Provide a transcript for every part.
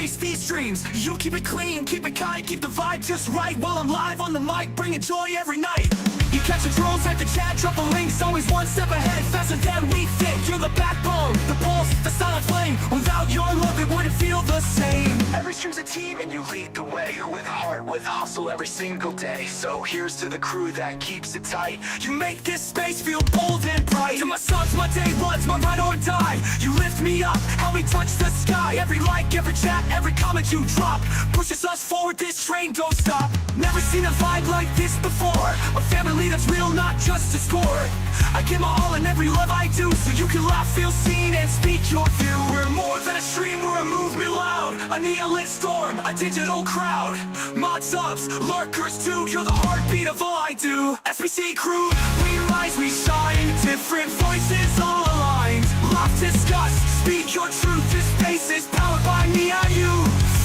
chase these dreams. You keep it clean, keep it kind, keep the vibe just right. While I'm live on the mic, bringing joy every night. You catch the trolls at the chat, drop the links, always one step ahead, faster than we think. You're the backbone, the pulse, the silent flame. Without your love, it wouldn't feel the same. Every stream's a team and you lead the way. With heart, with hustle every single day. So here's to the crew that keeps it tight. You make this space feel bold and bright. To my sons, my day ones, my ride or die. You lift me up, help me touch the sky. Every like, every chat, every comment you drop pushes us forward, this train don't stop. Never seen a vibe like this before. A family that's real, not just a score. I give my all in every love I do, so you can laugh, feel seen, and speak your view. We're more than a stream, we're a movement loud. A neon lit storm, a digital crowd. Mod subs, lurkers too, you're the heartbeat of all I do. SBC crew, we rise, we shine. Different voices all aligned. Laugh, discuss, speak your truth. This space is powered by me and you.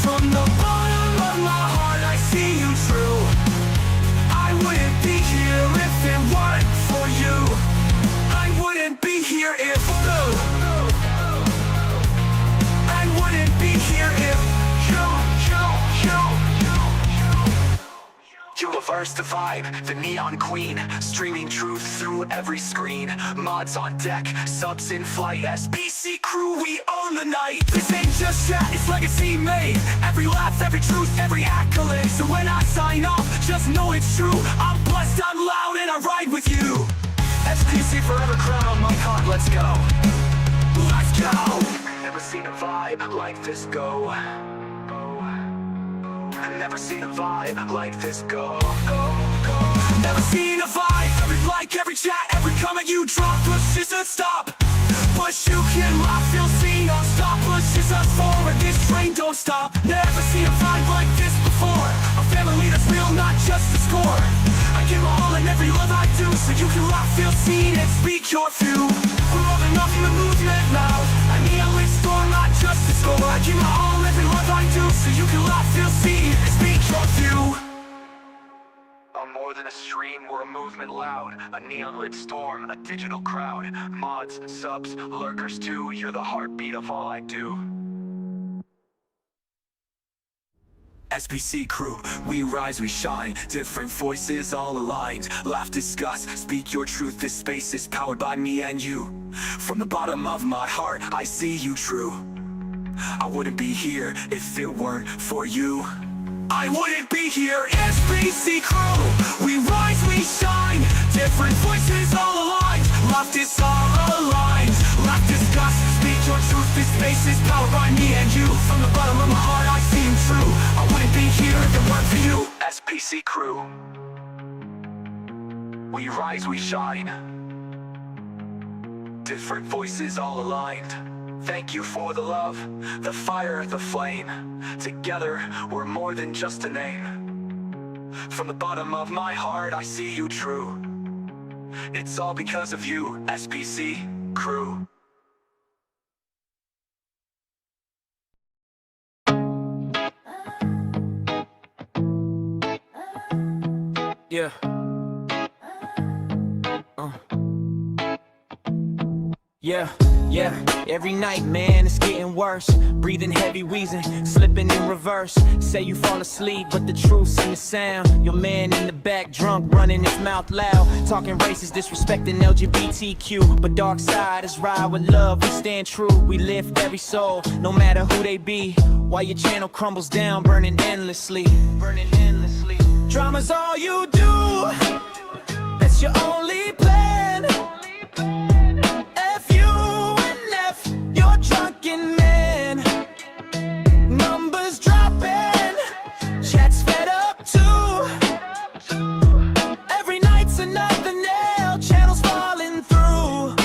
From the bottom of my heart, I see you true. I wouldn't be here if it weren't for you. I wouldn't be here if I wouldn't be here if you reverse the vibe, the neon queen, streaming truth through every screen. Mods on deck, subs in flight. SBC crew, we own the night. This ain't just chat, it's legacy made. Every laugh, every truth, every accolade. So when I sign off, just know it's true. I'm blessed, I'm loud, and I ride with you. SBC forever, crown on my heart, let's go. Let's go. Never seen a vibe like this go. Never seen a vibe like this go. Never seen a vibe. Every like, every chat, every comment you drop pushes us stop. Push you can laugh, feel seen, don't stop. Pushes us forward, this train don't stop. Never seen a vibe like this before. A family that's real, not just a score. I give my all in every love I do, so you can laugh, feel seen, and speak your view. We're more than enough in the movement loud. I need a lit storm, not just a score. I give my all in every love I do, so you can laugh, feel seen, and speak your view. I'm more than a stream, we're a movement loud. A neon lit storm, a digital crowd. Mods, subs, lurkers too. You're the heartbeat of all I do. SBC crew, we rise, we shine. Different voices all aligned. Laugh, discuss, speak your truth. This space is powered by me and you. From the bottom of my heart, I see you true. I wouldn't be here if it weren't for you. I wouldn't be here. SBC crew, we rise, we shine. Different voices all aligned. Laugh, is all aligned. Laugh, discuss, speak your truth. This space is powered by me and you. From the bottom of my heart, I see you true. I wouldn't be here if it weren't for you. SBC crew, we rise, we shine. Different voices all aligned. Thank you for the love, the fire, the flame. Together, we're more than just a name. From the bottom of my heart, I see you true. It's all because of you, SBC crew. Yeah. Yeah, every night, man, it's getting worse. Breathing heavy, wheezing, slipping in reverse. Say you fall asleep, but the truth's in the sound. Your man in the back, drunk, running his mouth loud. Talking racist, disrespecting LGBTQ. But dark side is ride with love, we stand true. We lift every soul, no matter who they be. While your channel crumbles down, burning endlessly. Drama's all you do, that's your only plan. Numbers dropping, chat's fed up too. Every night's another nail, channels falling through.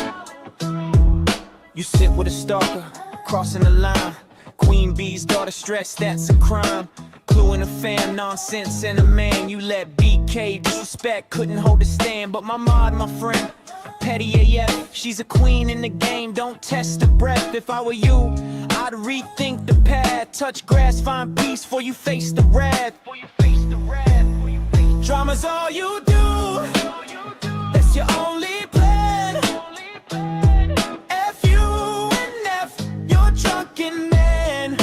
You sit with a stalker, crossing the line. Queen Bee's daughter stressed, that's a crime. Clue in a fam, nonsense and a man. You let BK disrespect, couldn't hold a stand. But my mod, my friend, petty AF, she's a queen in the game, don't test the breath. If I were you, I'd rethink the path. Touch grass, find peace before you face the wrath. Drama's all you do, that's your only plan. F you and F, you're drunken man.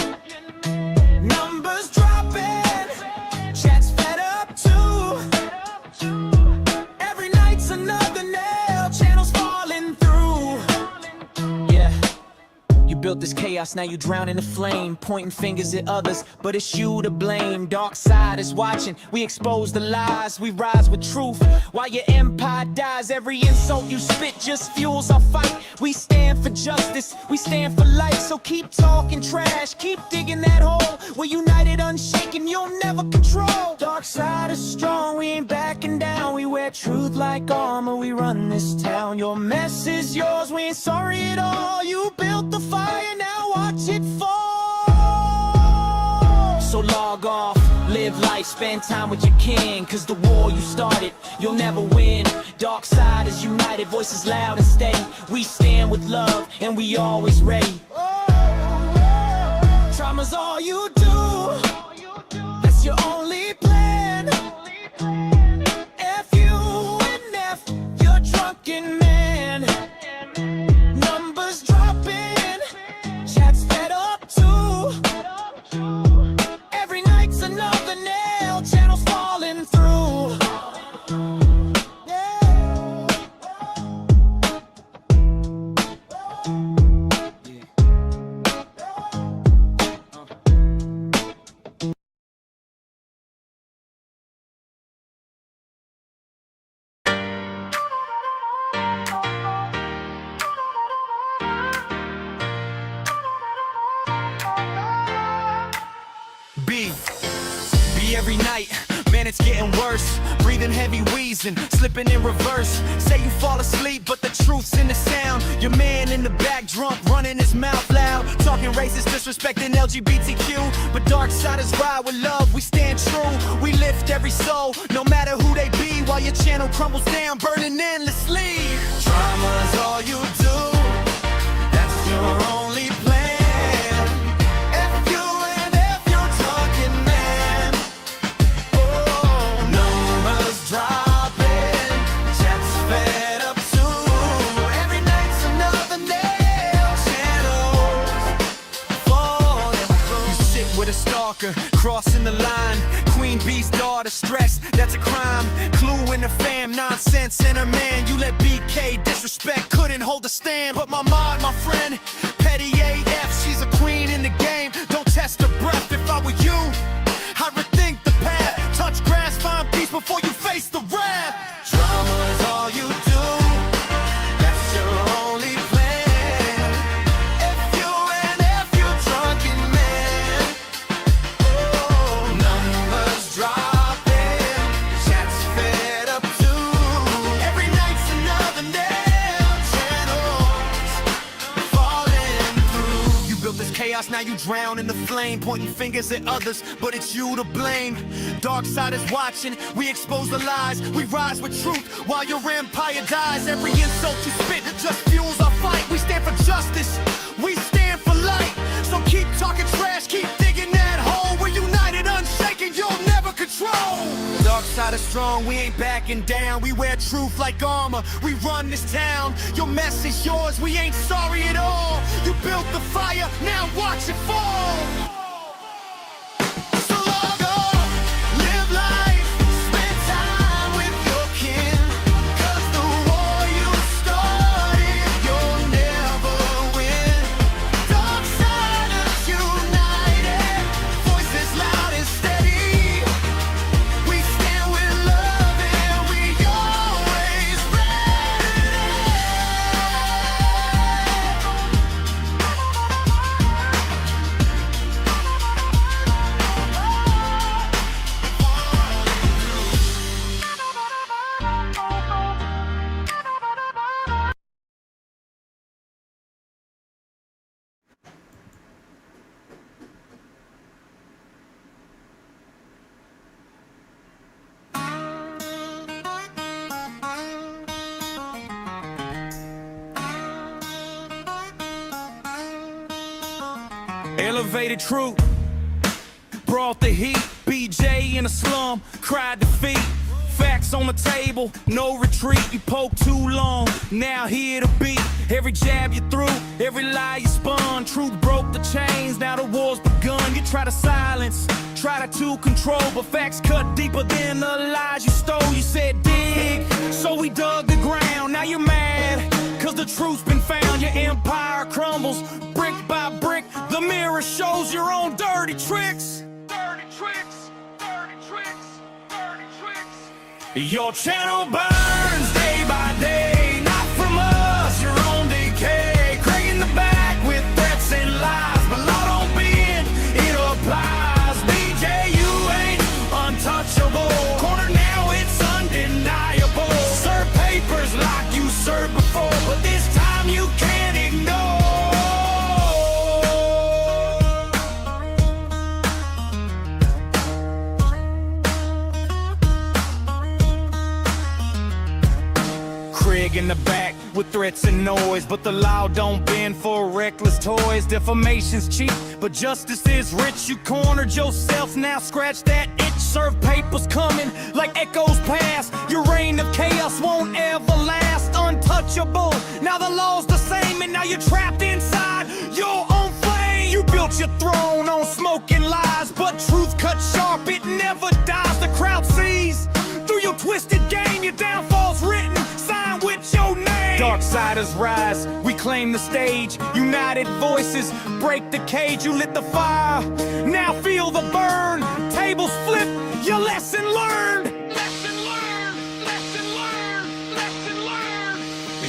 chaos, now you drown in the flame. Pointing fingers at others, but it's you to blame. Dark side is watching, we expose the lies. We rise with truth, while your empire dies. Every insult you spit just fuels our fight. We stand for justice, we stand for life. So keep talking trash, keep digging that hole. We're united, unshaken, you'll never control. Dark side is strong, we ain't backing down. We wear truth like armor, we run this town. Your mess is yours, we ain't sorry at all. You built the fire, now watch it fall. So log off, live life, spend time with your kin. Cause the war you started, you'll never win. Dark side is united, voices loud and steady. We stand with love, and we always ready. Trauma's all you do, that's your only plan. F you and F your drunken man. Numbers dropping, chats fed up too. Every night's another nail, channels falling through. Be every night, man, it's getting worse. Breathing heavy, wheezing, slipping in reverse. Say you fall asleep, but the truth's in the sound. Your man in the back drunk, running his mouth loud, talking racist, disrespecting LGBTQ. But dark side is ride with love, we stand true. We lift every soul, no matter who they be. While your channel crumbles down, burning endlessly. Drama's all you do, that's your only plan. Crossing the line, Queen Bee's daughter stressed, that's a crime. Clue in the fam, nonsense in her man. You let BK disrespect, couldn't hold a stand. But my mod, my friend, Petty AF, she's a queen in the game. Don't test her breath, if I were you, I'd rethink the path. Touch grass, find peace before you face the wrath. Drama is all you do, that's your only plan. F you and F you drunken man. Numbers dropping, chats fed up too. Every night's another nail, channels falling through. You built this chaos, now you drown in the flame. Pointing fingers at others, but it's you to blame. Dark side is watching, we expose the lies. We rise with truth, while your empire dies. Every insult you spit just fuels our fight. We stand for justice, we stand for light. So keep talking trash, keep digging that hole. We're united, unshaken, you'll never control. Dark side is strong, we ain't backing down. We wear truth like armor, we run this town. Your mess is yours, we ain't sorry at all. You built the fire, now watch it fall. So log on, live life, spend time with your kin. Cause the war you started, you'll never win. Dark siders united, voices loud and steady. We stand with love and we always ready. Elevated truth, brought the heat. BJ in the slum, cried defeat. Facts on the table, no retreat. You poke too long, now here to beat. Every jab you threw, every lie you spun. Truth broke the chains, now the war's begun. You try to silence, try to control, but facts cut deeper than the lies you stole. You said dig, so we dug the ground. Now you're mad, cause the truth's been found. Your empire crumbles, brick by brick. The mirror shows your own dirty tricks. Your channel burns day by day, not from us, your own decay. Craig in the back with threats and lies, but law don't bend, it applies. BJ, you ain't untouchable. Corner now, it's undeniable. Serve papers like you served before, but this time you can't ignore. Craig in the back with threats and noise, but the law don't bend for reckless toys. Defamation's cheap, but justice is rich. You cornered yourself, now scratch that itch. Serve papers coming like echoes past. Your reign of chaos won't ever last. Untouchable, now the law's the same, and now you're trapped inside your own flame. You built your throne on smoke and lies, but truth cut sharp, it never dies. The crowd sees through your twisted game, your downfall's written, signed with your name. Darksiders rise, we claim the stage. United voices break the cage. You lit the fire, now feel the burn. Tables flip, your lesson learned. Lesson learned, lesson learned, lesson learned.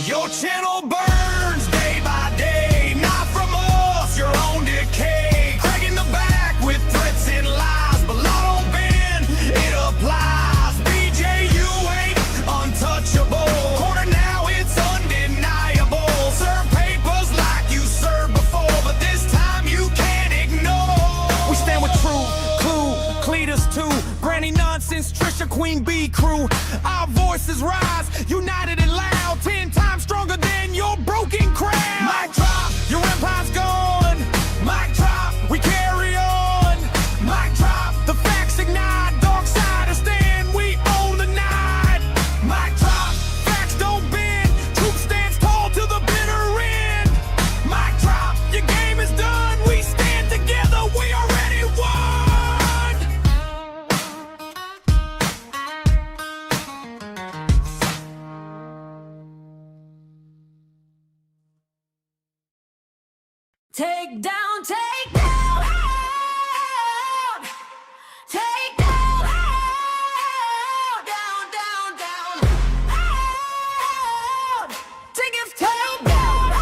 Your channel burns day by day, not from us, your own decay. Craig in the back with threats and lies, but law don't bend, it applies. BJ, you ain't untouchable. Corner now, it's undeniable. Serve papers like you served before, but this time you can't ignore. We stand with truth, Clue, Cletus too. Granny nonsense, Trisha, Queen Bee crew. Our voices rise, united and loud, 10 times stronger than your broken crown. Mic drop, your empire's gone. Mic drop, we carry on. Mic drop, the facts ignite. Darksiders stand, we own the night. Mic drop, facts don't bend. Truth stands tall to the bitter end. Mic drop, your game is done. We stand together, we already won. Take down, take down, take down, down, down, down, take it, take down.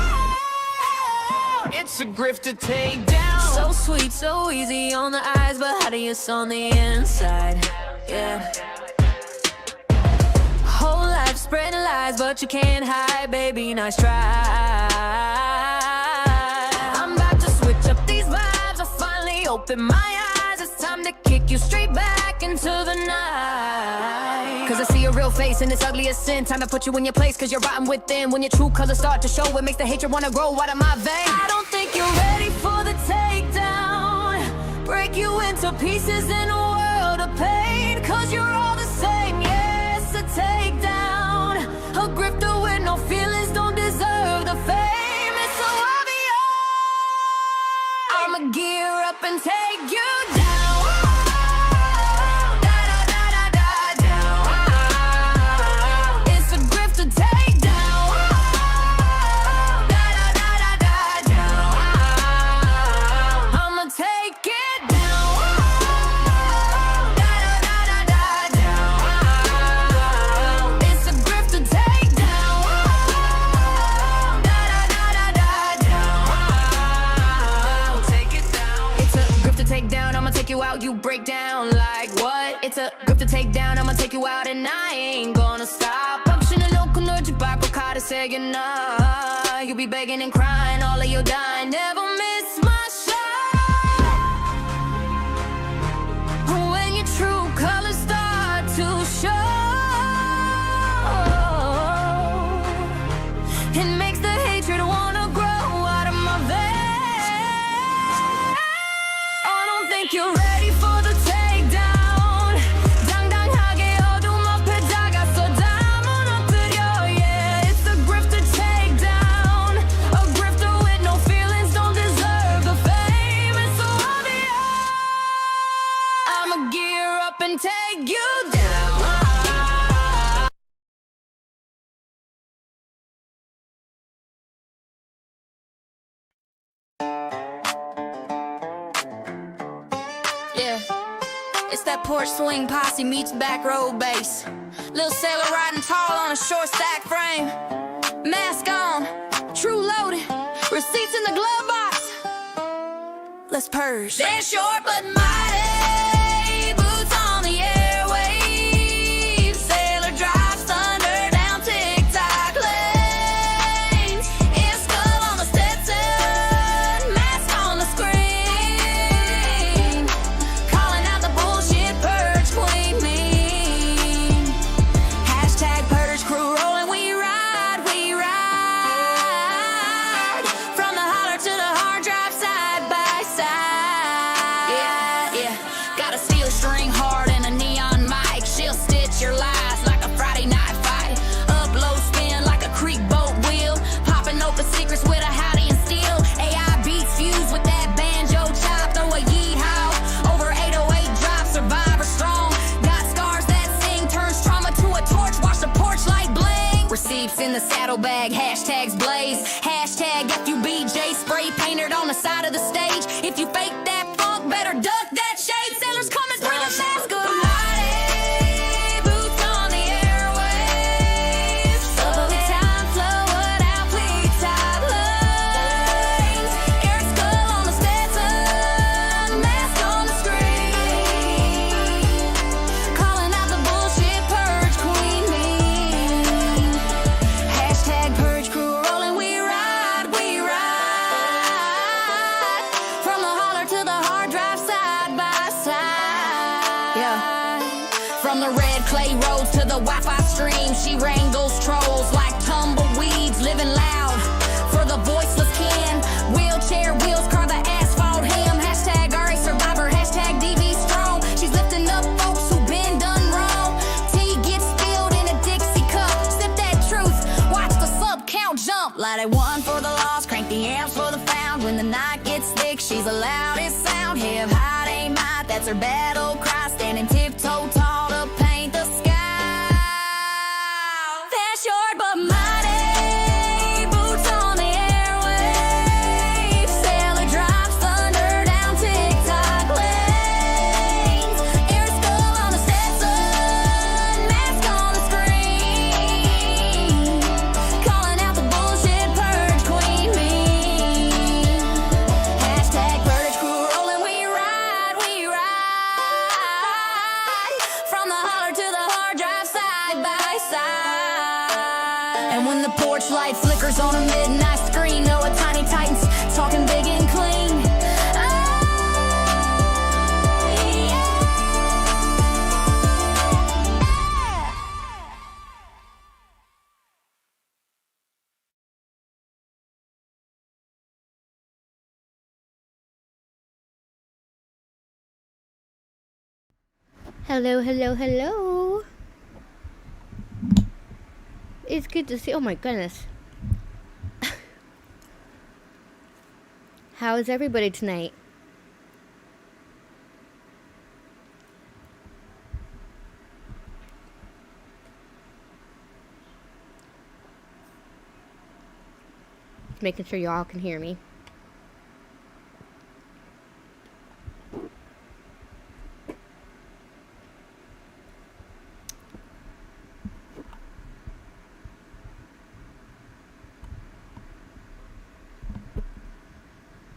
It's a grift to take down. So sweet, so easy on the eyes, but hideous on the inside. Yeah. Whole life spreading lies, but you can't hide, baby. Nice try. I'm about to switch up these vibes. I finally open my eyes. It's time to kick you straight back into the night. Cause I see your real face in its ugliest sin. Time to put you in your place, cause you're rotten within. When your true colors start to show, it makes the hatred wanna grow out of my veins. I don't think you're ready for the takedown. Break you into pieces in a world of pain. Cause you're all the same, yes, a takedown. A grifter with no feelings don't deserve the fame. It's so obvious. I'ma gear up and take you down. Da, da, da, da, da, down. It's a grift to take down. Da, da, da, da, da, down. I'ma take it down. Da, da, da, da, da, down. It's a grift to take down. Da, da, da, da, da, down. Take it down. It's a grip to take down. I'ma take you out. You break down like what? It's a grip to take down. I'ma take you out and I ain't gonna stop. Functioning local energy by Bocata saying nah. You be begging and crying, all of you dying. Never miss my shot. When your true colors start to show, it makes the hatred wanna grow out of my veins. I don't think you're ready for the takedown. 당당하게 어둠 앞에 다가서 diamond up in your, yeah. It's a grift to take down. A grifter with no feelings don't deserve the fame. It's so obvious. I'ma gear up and take you down. Yeah, it's that porch swing posse meets back row bass. Little sailor riding tall on a short stack frame. Mask on, true loaded, receipts in the glove box. Let's purge. They're short but mighty, boots on the airwaves. Sailor drives thunder down TikTok lanes. Air skull on the Stetson, mask on the screen. Calling out the bullshit purge queen mean. Hashtag purge crew rolling, we ride, we ride. From the holler to the hard drive, side by side. Yeah, yeah. Got a steel string hard and a neon mic. She'll stitch your lies like a Friday night fight. Up low spin like a creek boat wheel. Popping open secrets with a howdy and steel. AI beats fused with that banjo chop. Throw a yeehaw over 808 drop. Survivor strong. Got scars that sing. Turns trauma to a torch. Watch the porch light bling. Receipts in the saddlebag. Hashtags blaze. Hashtag FUBJ. Spray painted on the side of the stage. If you fake that funk, better duck that shade. Sailors come and bring a mask of mighty. Boots on the airwaves. Slow time, slow it out, please top lanes. Air skull on the Stetson, mask on the screen. Calling out the bullshit purge queen mean. Hashtag purge crew rolling, we ride, we ride. From the holler to the hard drive, side by side. Yeah. From the red clay roads to the Wi-Fi stream, she wrangles trolls like tumbleweeds, living loud for the voiceless kin. Wheelchair wheels carve the asphalt him. Hashtag RA survivor, hashtag DV strong. She's lifting up folks who been done wrong. Tea gets spilled in a Dixie cup. Sip that truth, watch the sub count jump. Light a one for the lost, crank the amps for the found. When the night gets thick, she's the loudest sound. Hip hot ain't might, that's her battle cry. Standing tiptoe tall to paint the sky. They're short but mighty, boots on the airwaves. Sailor drops thunder down TikTok lanes. Air skull on the Stetson, mask on the screen. Calling out the bullshit purge queen mean. Hashtag purge crew rolling, we ride, we ride. From the holler to the hard drive, side by side. And when the porch light flickers on a midnight screen, know a tiny titan's talking big and clean. Hello, hello, hello. It's good to see. Oh my goodness. How is everybody tonight? Just making sure y'all can hear me.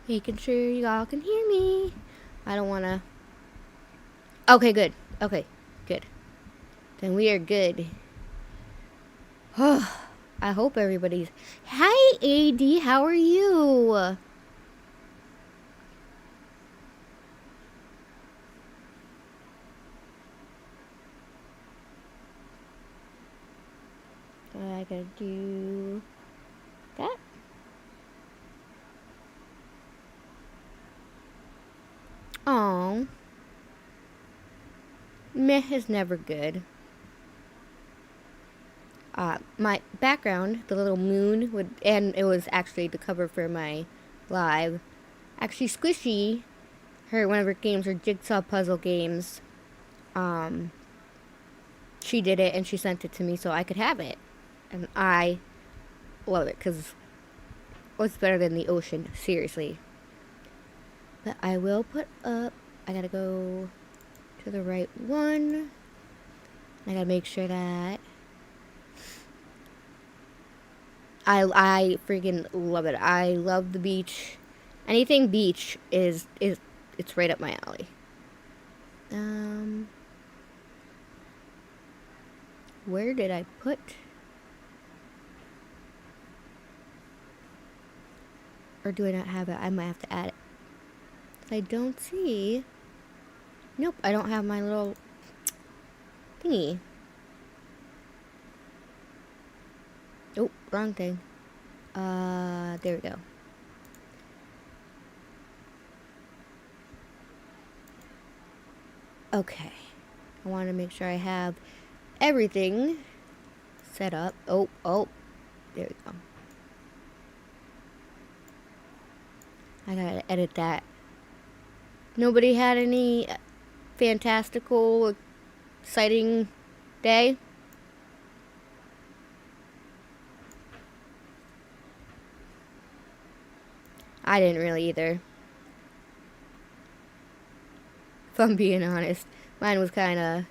Making sure y'all can hear me. I don't wanna. Okay, good. Okay, good. Then we are good. I hope everybody's. Hi, AD. How are you? I gotta do that. Oh, meh is never good. My background, the little moon, and it was actually the cover for my live. Actually, Squishy, one of her games, her jigsaw puzzle games, she did it and she sent it to me so I could have it. And I love it because what's better than the ocean? Seriously. But I will put up I gotta go to the right one. I gotta make sure that I freaking love it. I love the beach. Anything beach is it's right up my alley. Where did I put? Or do I not have it? I might have to add it. I don't see. Nope, I don't have my little thingy. Oh, wrong thing. There we go. Okay. I want to make sure I have everything set up. Oh, there we go. I gotta edit that. Nobody had any fantastical, exciting day? I didn't really either. If I'm being honest. Mine was kinda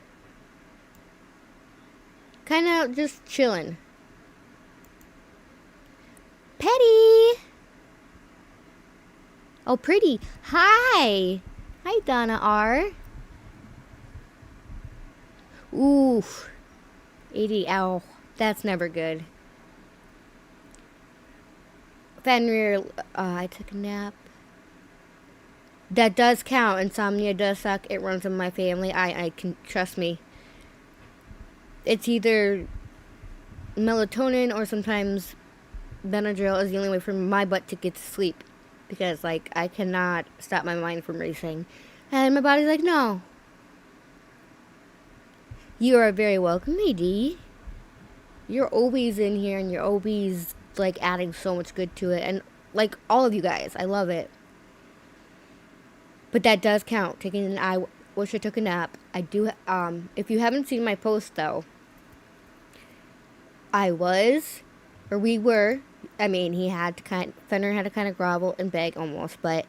just chilling. Petty! Oh, pretty. Hi! Hi, Donna R. Oof. 80, ow. That's never good. Fenrir, I took a nap. That does count. Insomnia does suck. It runs in my family. I can, trust me. It's either melatonin or sometimes Benadryl is the only way for my butt to get to sleep. Because, like, I cannot stop my mind from racing. And my body's like, no. You are very welcome, AD. You're always in here and you're always, like, adding so much good to it. And, like, all of you guys, I love it. But that does count. I wish I took a nap. I do, if you haven't seen my post, though, we were, I mean, Fenrir had to kind of grovel and beg almost, but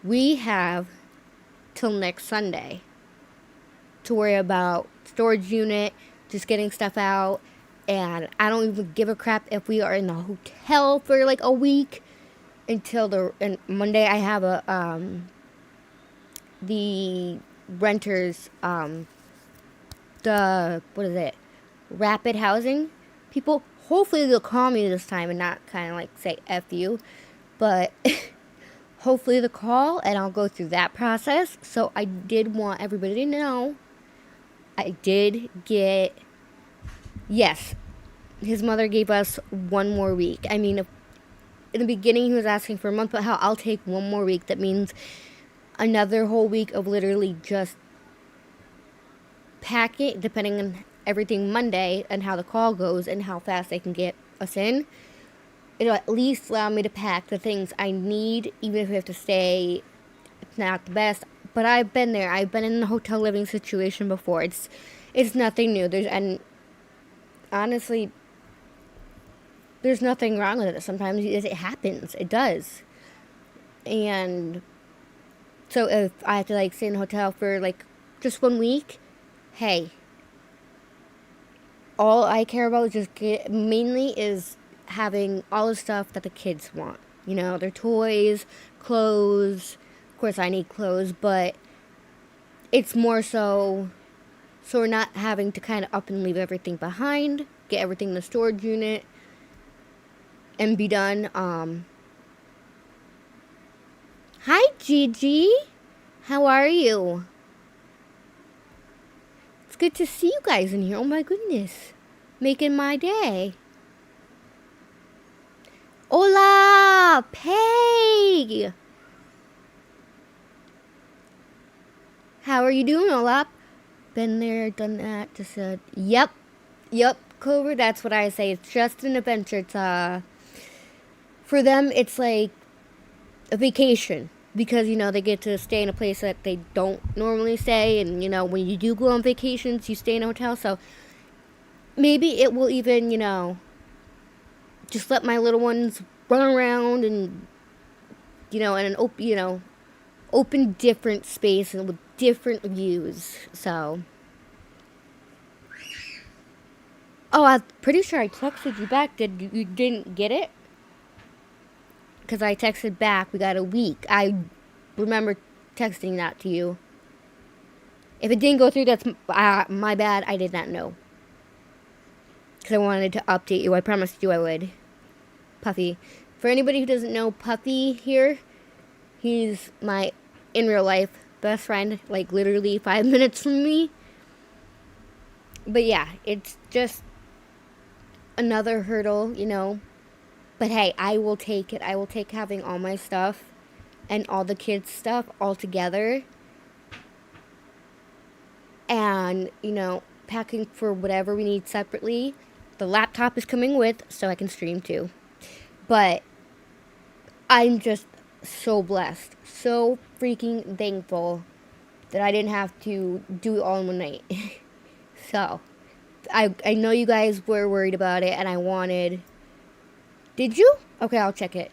we have till next Sunday to worry about storage unit, just getting stuff out, and I don't even give a crap if we are in the hotel for like a week until Monday. I have the renters, rapid housing people. Hopefully they'll call me this time and not kind of like say F you, but hopefully they'll call and I'll go through that process. So I did want everybody to know I did get, yes, his mother gave us 1 more week. I mean, in the beginning he was asking for a month, but I'll take 1 more week. That means another whole week of literally just packing, depending on everything Monday and how the call goes and how fast they can get us in. It'll at least allow me to pack the things I need, even if we have to stay. It's not the best, but I've been there. I've been in the hotel living situation before. It's nothing new. And honestly, there's nothing wrong with it. Sometimes it happens. It does. And so if I have to like stay in a hotel for like just 1 week, hey, all I care about mainly is having all the stuff that the kids want. You know, their toys, clothes. Of course, I need clothes, but it's more so we're not having to kind of up and leave everything behind, get everything in the storage unit, and be done. Hi, Gigi. How are you? It's good to see you guys in here. Oh my goodness. Making my day. Hola, Peg. How are you doing, Olap? Been there, done that, just said, yep, Clover, that's what I say. It's just an adventure. It's, for them, it's like a vacation. Because, you know, they get to stay in a place that they don't normally stay. And, you know, when you do go on vacations, you stay in a hotel. So, maybe it will even, you know, just let my little ones run around and, you know, open different space and with different views. So, oh, I'm pretty sure I texted you back. You didn't get it? Because I texted back. We got a week. I remember texting that to you. If it didn't go through, that's my bad. I did not know. Because I wanted to update you. I promised you I would. Puffy. For anybody who doesn't know Puffy here, he's my, in real life, best friend. Like, literally 5 minutes from me. But yeah, it's just another hurdle, you know. But hey, I will take it. I will take having all my stuff and all the kids' stuff all together. And, you know, packing for whatever we need separately. The laptop is coming with, so I can stream too. But I'm just so blessed. So freaking thankful that I didn't have to do it all in one night. So, I know you guys were worried about it, and I wanted... Did you? Okay, I'll check it.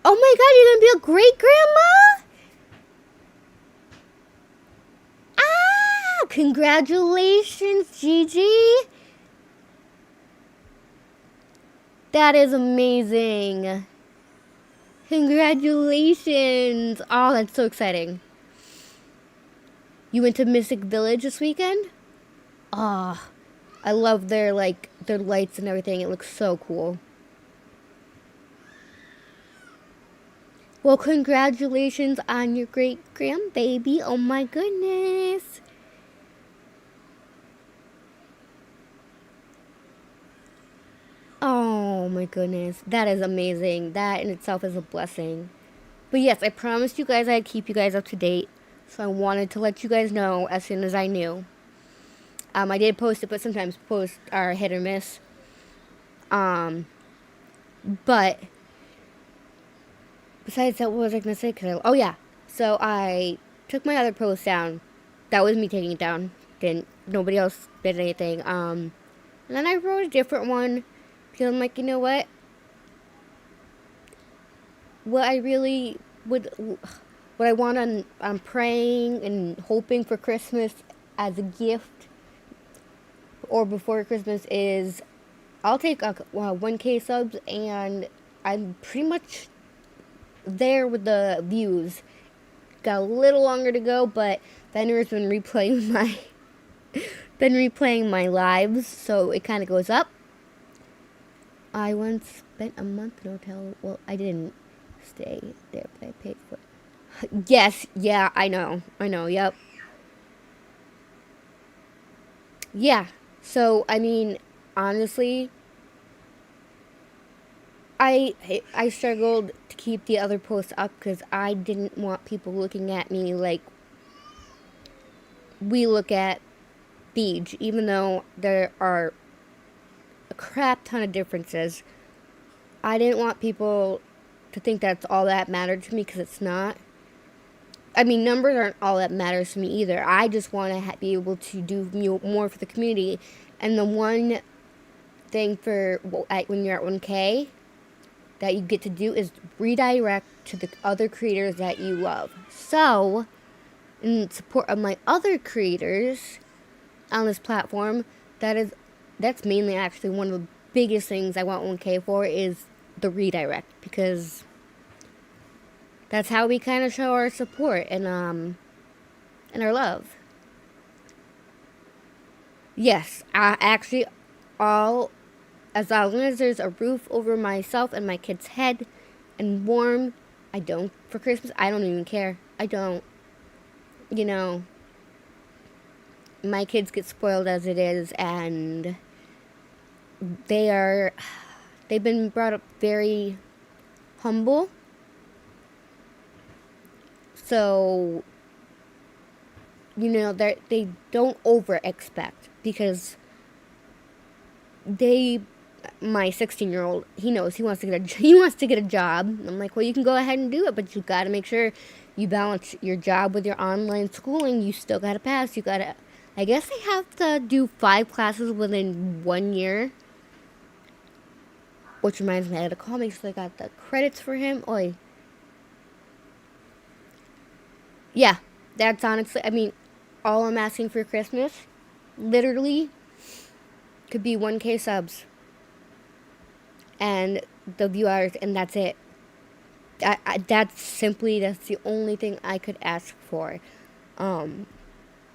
Oh my god, you're gonna be a great-grandma? Ah! Congratulations, Gigi! That is amazing. Congratulations! Oh, that's so exciting. You went to Mystic Village this weekend? Ah. I love their lights and everything. It looks so cool. Well, congratulations on your great grandbaby. Oh my goodness. Oh my goodness. That is amazing. That in itself is a blessing. But yes, I promised you guys I'd keep you guys up to date. So I wanted to let you guys know as soon as I knew. I did post it, but sometimes posts are hit or miss. But besides that, what was I going to say? Oh yeah, so I took my other post down. That was me taking it down. Nobody else did anything. And then I wrote a different one because I'm like, you know what? What I really would, what I want I'm praying and hoping for Christmas as a gift. Or before Christmas is, I'll take 1K subs, and I'm pretty much there with the views. Got a little longer to go, but Fenrir's been replaying my lives, so it kind of goes up. I once spent a month in a hotel. Well, I didn't stay there, but I paid for it. Yes, yeah, I know, yep. Yeah. So, I mean, honestly, I struggled to keep the other posts up because I didn't want people looking at me like we look at Beej, even though there are a crap ton of differences. I didn't want people to think that's all that mattered to me because it's not. I mean, numbers aren't all that matters to me either. I just want to be able to do more for the community. And the one thing for when you're at 1K that you get to do is redirect to the other creators that you love. So, in support of my other creators on this platform, that's mainly actually one of the biggest things I want 1K for is the redirect, because that's how we kind of show our support and our love. Yes, as long as there's a roof over myself and my kid's head and warm, for Christmas, I don't even care. I don't. You know, my kids get spoiled as it is, and they've been brought up very humble. So, you know, they don't over expect, because my 16-year-old, he knows he wants to get a job. I'm like, well, you can go ahead and do it, but you got to make sure you balance your job with your online schooling. You still got to pass. I guess they have to do 5 classes within 1 year. which reminds me, I had to call me so I got the credits for him. Oi. Yeah, that's honestly, I mean, all I'm asking for Christmas, literally, could be 1K subs. And the viewers, and that's it. That's the only thing I could ask for. My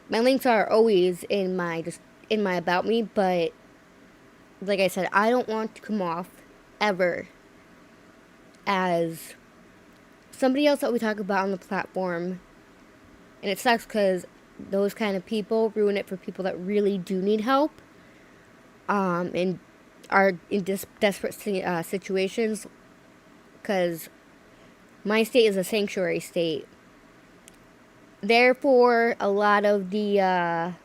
links are always in my about me, but like I said, I don't want to come off ever as somebody else that we talk about on the platform, and it sucks because those kind of people ruin it for people that really do need help, and are in desperate situations, because my state is a sanctuary state. Therefore, a lot of the, a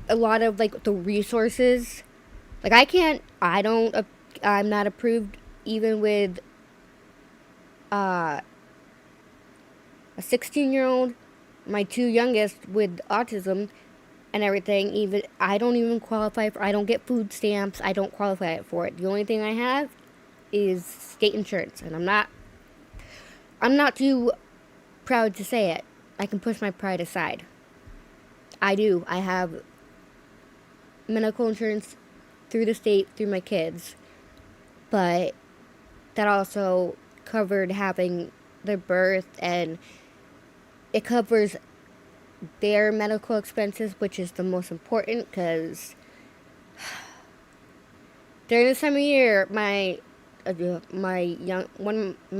lot of, like, the resources, like, I'm not approved even with, a 16-year-old, my 2 youngest with autism and everything, even, I don't even qualify for, I don't get food stamps, I don't qualify for it. The only thing I have is state insurance, and I'm not too proud to say it. I can push my pride aside. I do. I have medical insurance through the state, through my kids. But that also covered having their birth, and it covers their medical expenses, which is the most important, because during this time of year, my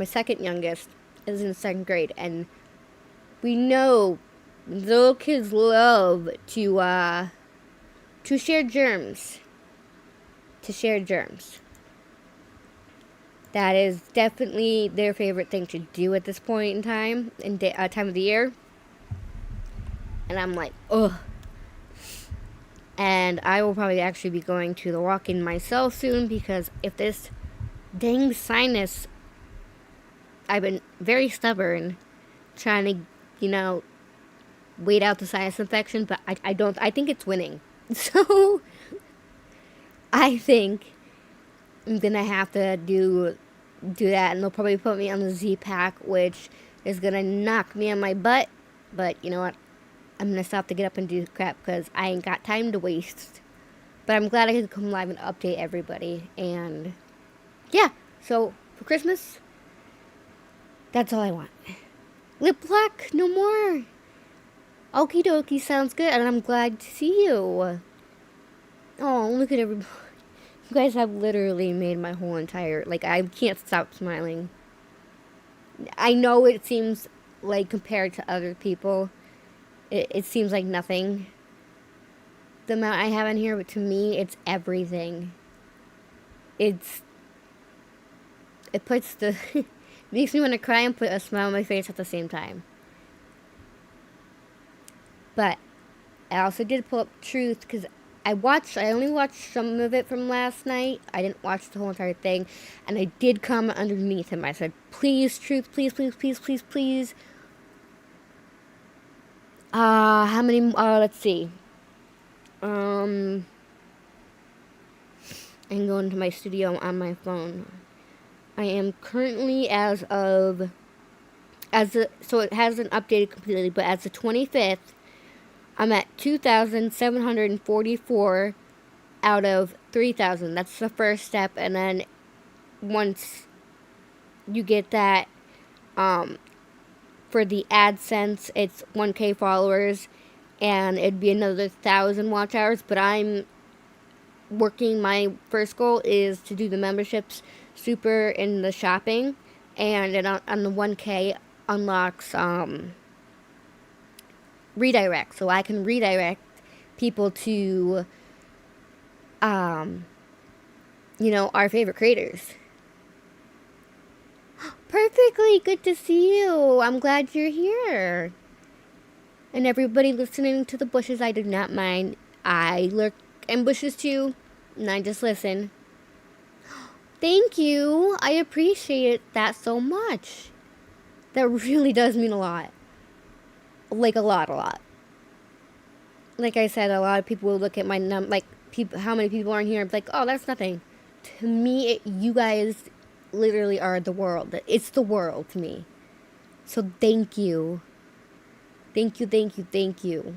second youngest is in 2nd grade, and we know little kids love to share germs. That is definitely their favorite thing to do at this point in time, time of the year. And I'm like, ugh. And I will probably actually be going to the walk-in myself soon, because if this dang sinus, I've been very stubborn trying to, wait out the sinus infection, but I think it's winning. So, I think I'm gonna have to do that, and they'll probably put me on the Z-Pack, which is gonna knock me on my butt, but you know what? I'm gonna stop to get up and do crap, because I ain't got time to waste. But I'm glad I could come live and update everybody, and yeah, so for Christmas, that's all I want. Lip lock, no more. Okie dokie, sounds good, and I'm glad to see you. Oh, look at everybody. You guys have literally made my whole entire, I can't stop smiling. I know it seems like, compared to other people, it seems like nothing, the amount I have in here, but to me, it's everything. It puts makes me want to cry and put a smile on my face at the same time. But I also did pull up Truth, because I only watched some of it from last night. I didn't watch the whole entire thing. And I did comment underneath him. I said, please, Truth, please, please, please, please, please. How many, let's see. I'm going to my studio on my phone. I am currently, so it hasn't updated completely, but as the 25th, I'm at 2,744 out of 3,000. That's the first step, and then once you get that, for the AdSense, it's 1K followers, and it'd be another 1,000 watch hours, but I'm working, my first goal is to do the memberships super in the shopping, and then on the 1K unlocks, redirect, so I can redirect people to, our favorite creators. Perfectly, good to see you. I'm glad you're here. And everybody listening to the bushes, I do not mind. I lurk in bushes too, and I just listen. Thank you. I appreciate that so much. That really does mean a lot. Like, a lot. Like I said, a lot of people will look at my people, how many people are in here. I'm like, oh, that's nothing. To me, you guys literally are the world. It's the world to me. So thank you. Thank you, thank you, thank you.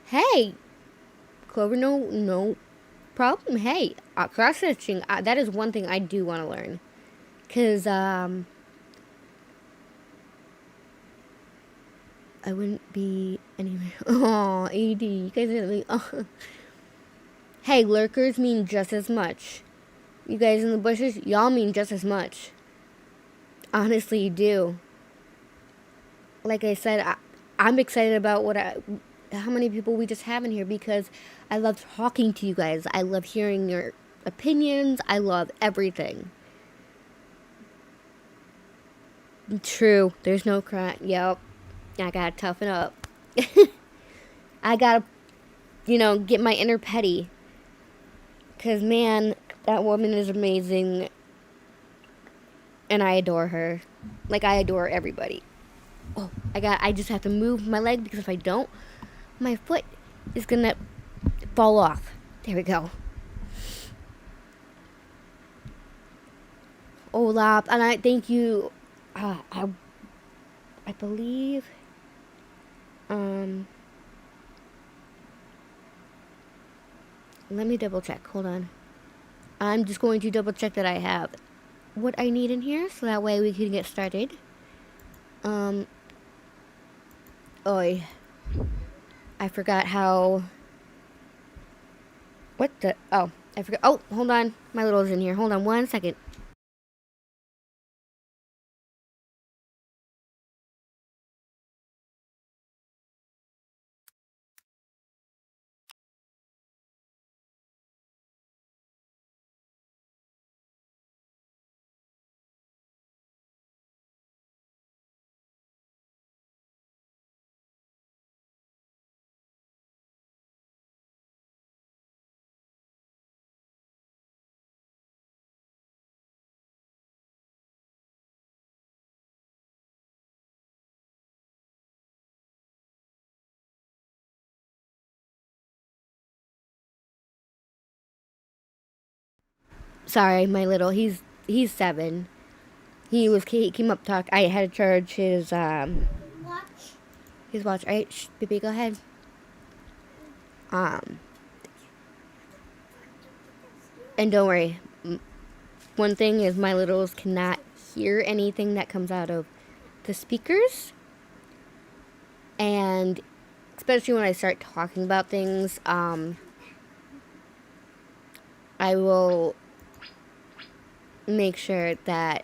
Hey, Clover, no problem. Hey, cross-stitching, that is one thing I do want to learn. Because, I wouldn't be anywhere. Oh, AD, you guys are like, oh. Hey, lurkers mean just as much. You guys in the bushes, y'all mean just as much. Honestly, you do. Like I said, I'm excited about how many people we just have in here because I love talking to you guys. I love hearing your opinions. I love everything. True. There's no crime. Yep. I gotta toughen up. I gotta, get my inner petty. Because, man, that woman is amazing. And I adore her. Like, I adore everybody. Oh, I just have to move my leg because if I don't, my foot is gonna fall off. There we go. Olap, and I thank you. I believe. Let me double check. Hold on. I'm just going to double check that I have what I need in here, so that way we can get started. Oi. I forgot how... What the... Oh, I forgot... Oh, hold on. My little's in here. Hold on 1 second. Sorry, my little. He's 7. He came up talk. I had to charge his watch. His watch. All right, shh, baby, go ahead. And don't worry. One thing is my littles cannot hear anything that comes out of the speakers. And especially when I start talking about things, I will make sure that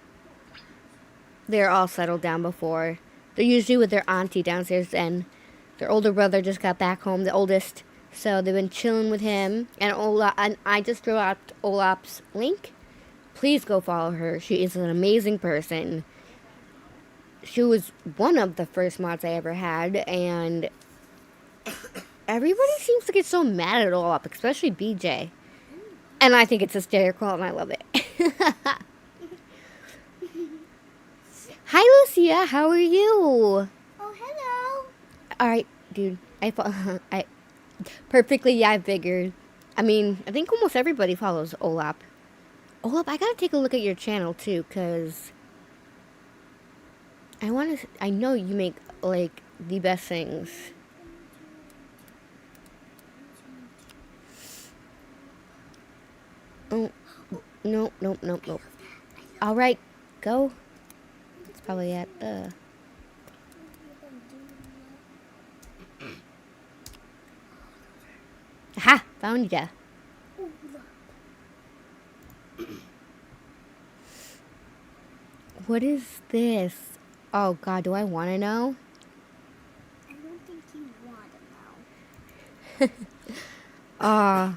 they're all settled down before. They're usually with their auntie downstairs, and their older brother just got back home, the oldest. So they've been chilling with him. And I just threw out Olap's link. Please go follow her. She is an amazing person. She was one of the first mods I ever had, and everybody seems to get so mad at Olap, especially BJ. And I think it's hysterical, and I love it. Hi, Lucia. How are you? Oh, hello. All right, dude. I perfectly. Yeah, I figured. I mean, I think almost everybody follows Olap. Olap, I gotta take a look at your channel too, cause I know you make like the best things. Oh, nope. All right, go. It's probably at the. Aha! Found ya. What is this? Oh God, do I want to know? I don't think you want to know.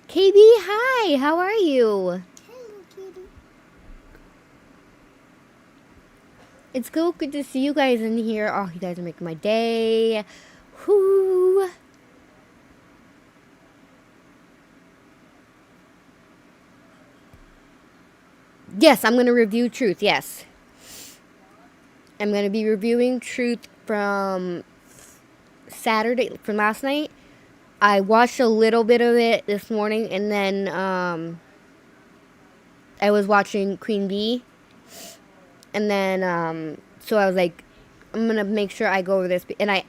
KB, hi. How are you? Hello, kitty. It's so good to see you guys in here. Oh, you guys are making my day. Whoo! Yes, I'm going to review Truth, yes. I'm going to be reviewing Truth from Saturday from last night. I watched a little bit of it this morning, and then I was watching Queen Bee, and then so I was like, I'm gonna make sure I go over this, and I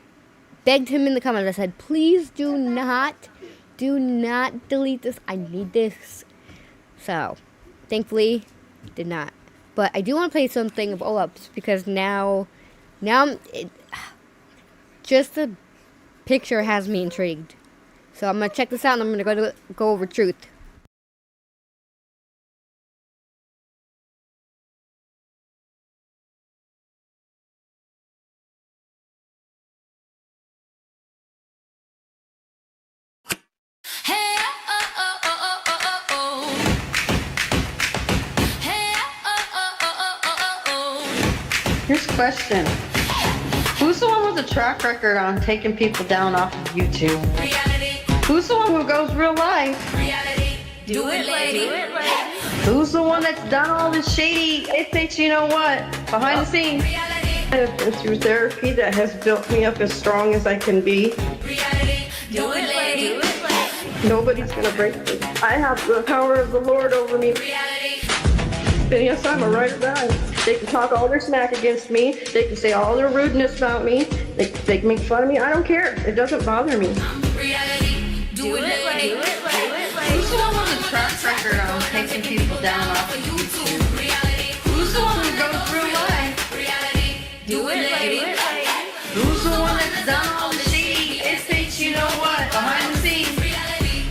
begged him in the comments. I said, please do not delete this. I need this. So, thankfully, did not. But I do want to play something of Olap's because now just the picture has me intrigued. So I'm gonna check this out, and I'm gonna go over Truth. Hey, oh, oh, oh, oh, oh, oh, oh. Hey, oh, oh, oh, oh, oh, oh. Here's a question. Who's the one with the track record on taking people down off of YouTube? Reality, Who's the one who goes real life? reality. Do it, lady. Who's the one that's done all this shady, it takes you know what, behind the scenes? Reality, I have been through therapy that has built me up as strong as I can be. reality. Do it, lady. Nobody's gonna break me. I have the power of the Lord over me. Reality, And yes, I'm a right or die. They can talk all their smack against me. They can say all their rudeness about me. They can make fun of me. I don't care. It doesn't bother me. reality. Do it, lady. Who's the one with the track record on taking people down off of YouTube? Reality, Who's the one who goes real life? reality. Do it, lady. Who's the one that's done all the shady, it takes you know what, behind the scenes? Reality,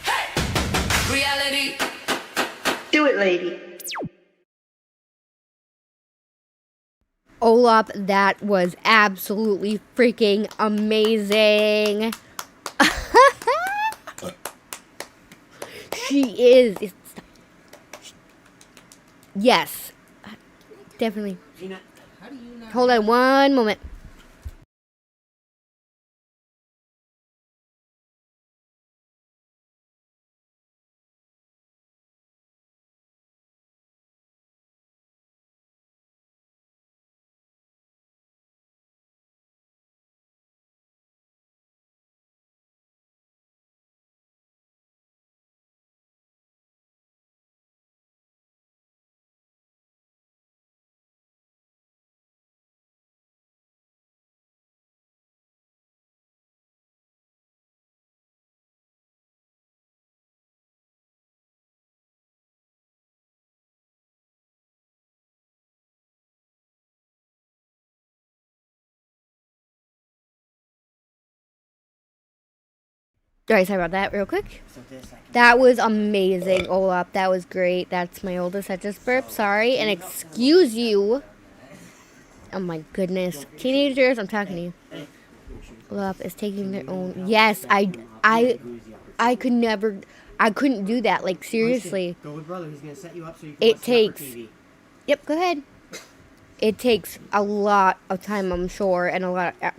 hey. Reality. Do it, lady. Olap, that was absolutely freaking amazing. She is. Yes. Definitely. Hold on one moment. Sorry about that real quick. That was amazing, Olap. That was great. That's my oldest. I just burped. Sorry. And excuse you. Oh my goodness. Teenagers, I'm talking to you. Olap is taking their own. Yes, I could never. I couldn't do that. Like, seriously. Go with brother. He's gonna set you up so you can It watch takes. TV. Yep, go ahead. It takes a lot of time, I'm sure, and a lot of.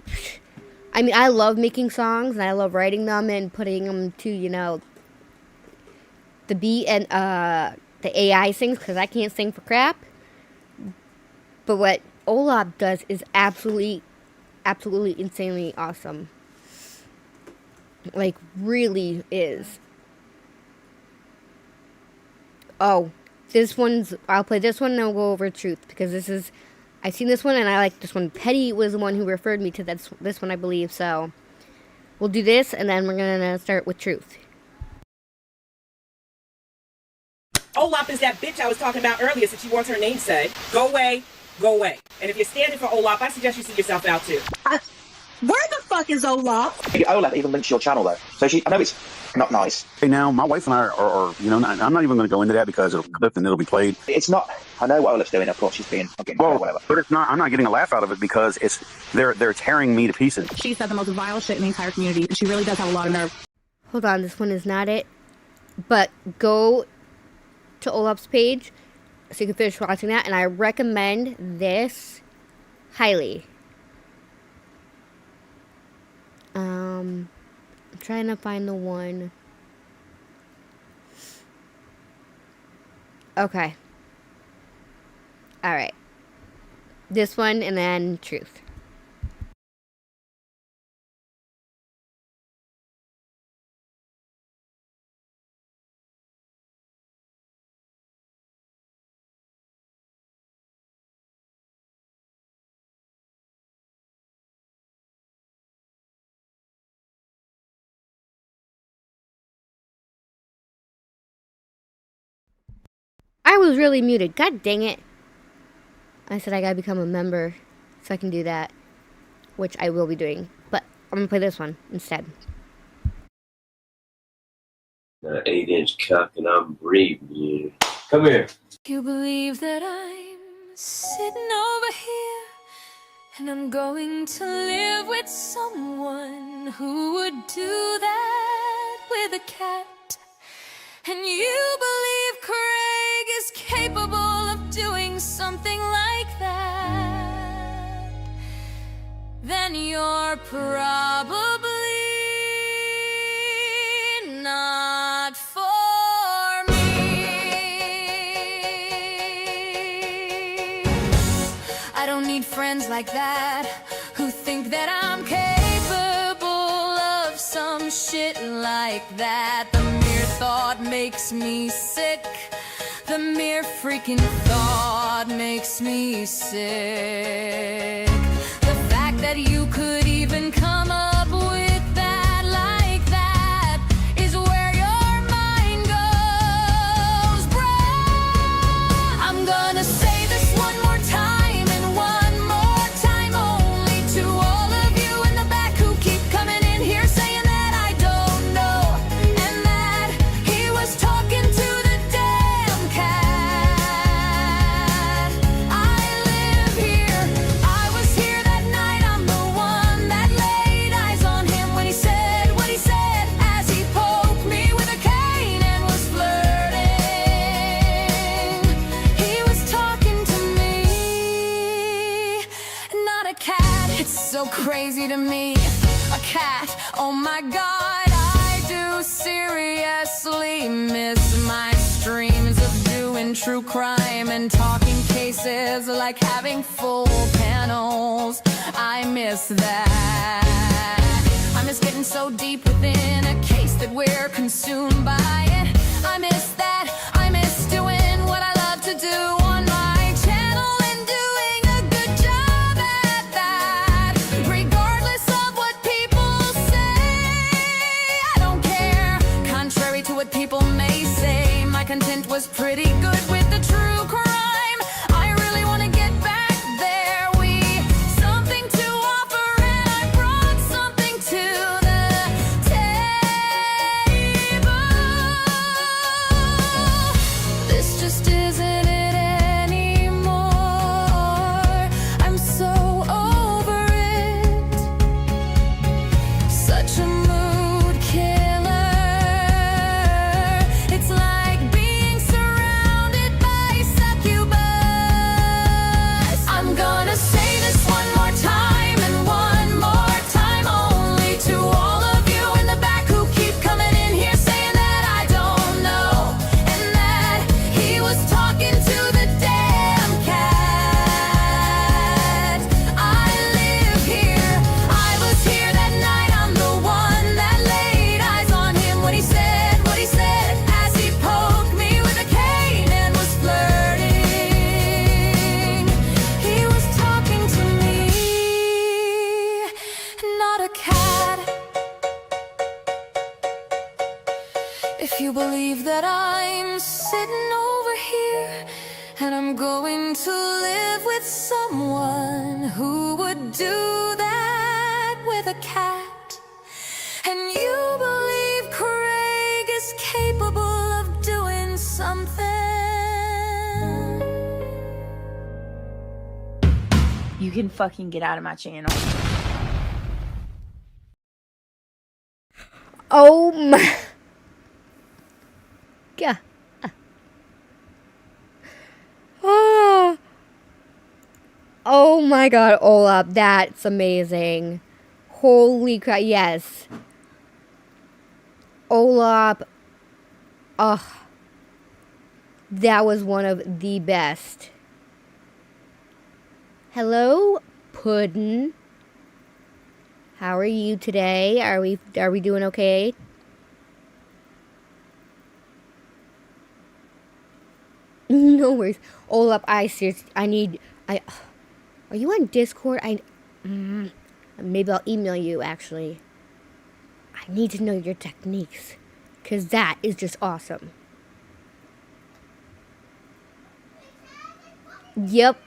I mean, I love making songs, and I love writing them and putting them to, you know, the beat and the AI sings, because I can't sing for crap. But what Olap does is absolutely insanely awesome. Like, really is. Oh, this one's, I'll play this one and then we'll go over Truth, because this is, I've seen this one and I like this one. Petty was the one who referred me to this one, I believe, so we'll do this and then we're gonna start with Truth. Olap is that bitch I was talking about earlier since she wants her name said. Go away, go away. And if you're standing for Olap, I suggest you see yourself out too. Where the fuck is Olaf? Olaf even links your channel though, so I know it's not nice. Hey, now my wife and I are you know, I'm not even going to go into that because it'll clip and it'll be played. It's not. I know what Olaf's doing. Of course, she's being fucking whatever. But it's not. I'm not getting a laugh out of it because they're tearing me to pieces. She said the most vile shit in the entire community, and she really does have a lot of nerve. Hold on, this one is not it. But go to Olap's page so you can finish watching that, and I recommend this highly. I'm trying to find the one. Okay. Alright. This one and then Truth. I was really muted. God dang it. I said I gotta become a member so I can do that, which I will be doing. But I'm gonna play this one instead. An 8-inch cock and I'm breeding you. Come here. You believe that I'm sitting over here and I'm going to live with someone who would do that with a cat. And you believe Craig is capable of doing something like that. Then you're probably not for me. I don't need friends like that who think that I'm capable of some shit like that. The mere thought makes me sick. The mere freaking thought makes me sick. The fact that you could even come up with that like that is where your mind goes, bruh. I'm gonna say this one more time and one more time only to all of you in the back who keep coming in here saying that I don't know and that he was talking to the damn cat. I live here. I was here that night. I'm the one that laid eyes on him when he said what he said as he poked me with a cane and was flirting. He was talking to me, not a cat. It's so crazy to me. A cat, oh my god, I do seriously miss my streams of doing true crime and talking cases like having full panels. I miss that. I miss getting so deep within a case that we're consumed by it. I miss that. I miss doing what I love to do on my channel and doing a good job at that. Regardless of what people say, I don't care. Contrary to what people may say, my content was pretty good with the true crime. I really want to get back there. We something to offer, and I brought something to the table. This just isn't it anymore. I'm so over it. Such a mood killer. It's like being surrounded by succubus. I'm gonna say this one more time and one more time only to all of you in the back who keep coming in here saying that I don't know and that he was talking to the damn cat. I live here. I was here that night. I'm the one that laid eyes on him when he said what he said as he poked me with a cane and was flirting. He was talking to me, not a cat. If you believe that I'm sitting over here and I'm going to live with someone who would do that with a cat, and you believe Craig is capable of doing something, You can fucking get out of my channel. Oh my god. Oh. Oh my god, Olaf, that's amazing. Holy crap, yes. Olaf, that was one of the best. Hello, Puddin'. How are you today? Are we doing okay? No worries. Olaf, are you on Discord? Maybe I'll email you, actually. I need to know your techniques, because that is just awesome. Yep.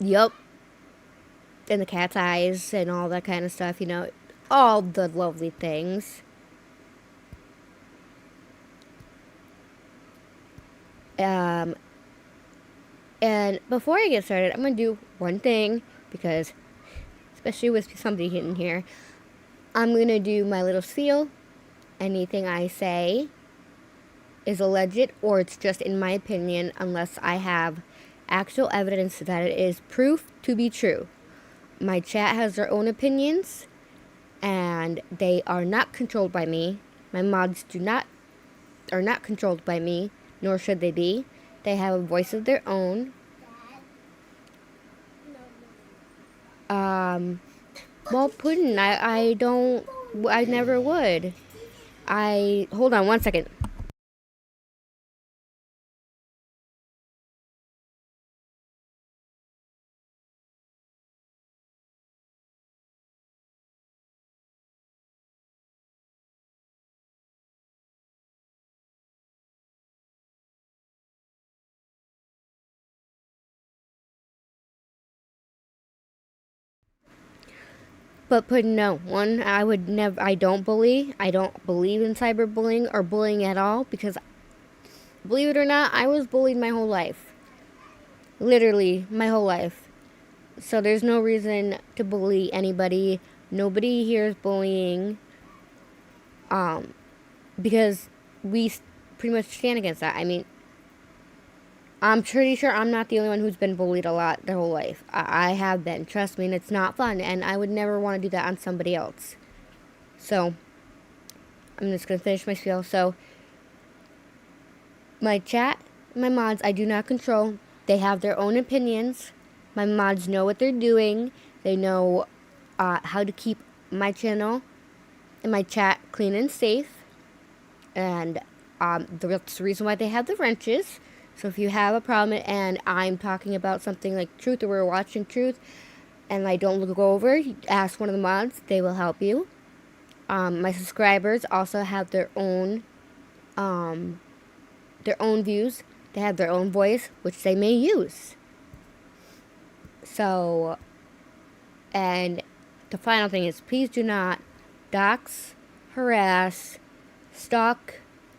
Yep. And the cat's eyes and all that kind of stuff, you know. All the lovely things. And before I get started, I'm going to do one thing, because, especially with somebody in here, I'm going to do my little spiel. Anything I say is alleged, or it's just in my opinion, unless I have actual evidence that it is proof to be true. My chat has their own opinions, and they are not controlled by me. My mods are not controlled by me, nor should they be. They have a voice of their own. Well, Puddin', I never would. Hold on one second. But no, one, I don't believe in cyberbullying or bullying at all, because, believe it or not, I was bullied my whole life. Literally, my whole life. So there's no reason to bully anybody. Nobody here is bullying. Because we pretty much stand against that. I mean, I'm pretty sure I'm not the only one who's been bullied a lot their whole life. I have been. Trust me, and it's not fun. And I would never want to do that on somebody else. So, I'm just going to finish my spiel. So, my chat, my mods, I do not control. They have their own opinions. My mods know what they're doing. They know how to keep my channel and my chat clean and safe. And that's the reason why they have the wrenches. So if you have a problem and I'm talking about something like truth, or we're watching truth, and I don't look over, ask one of the mods. They will help you. My subscribers also have their own views. They have their own voice, which they may use. So, and the final thing is, please do not dox, harass, stalk,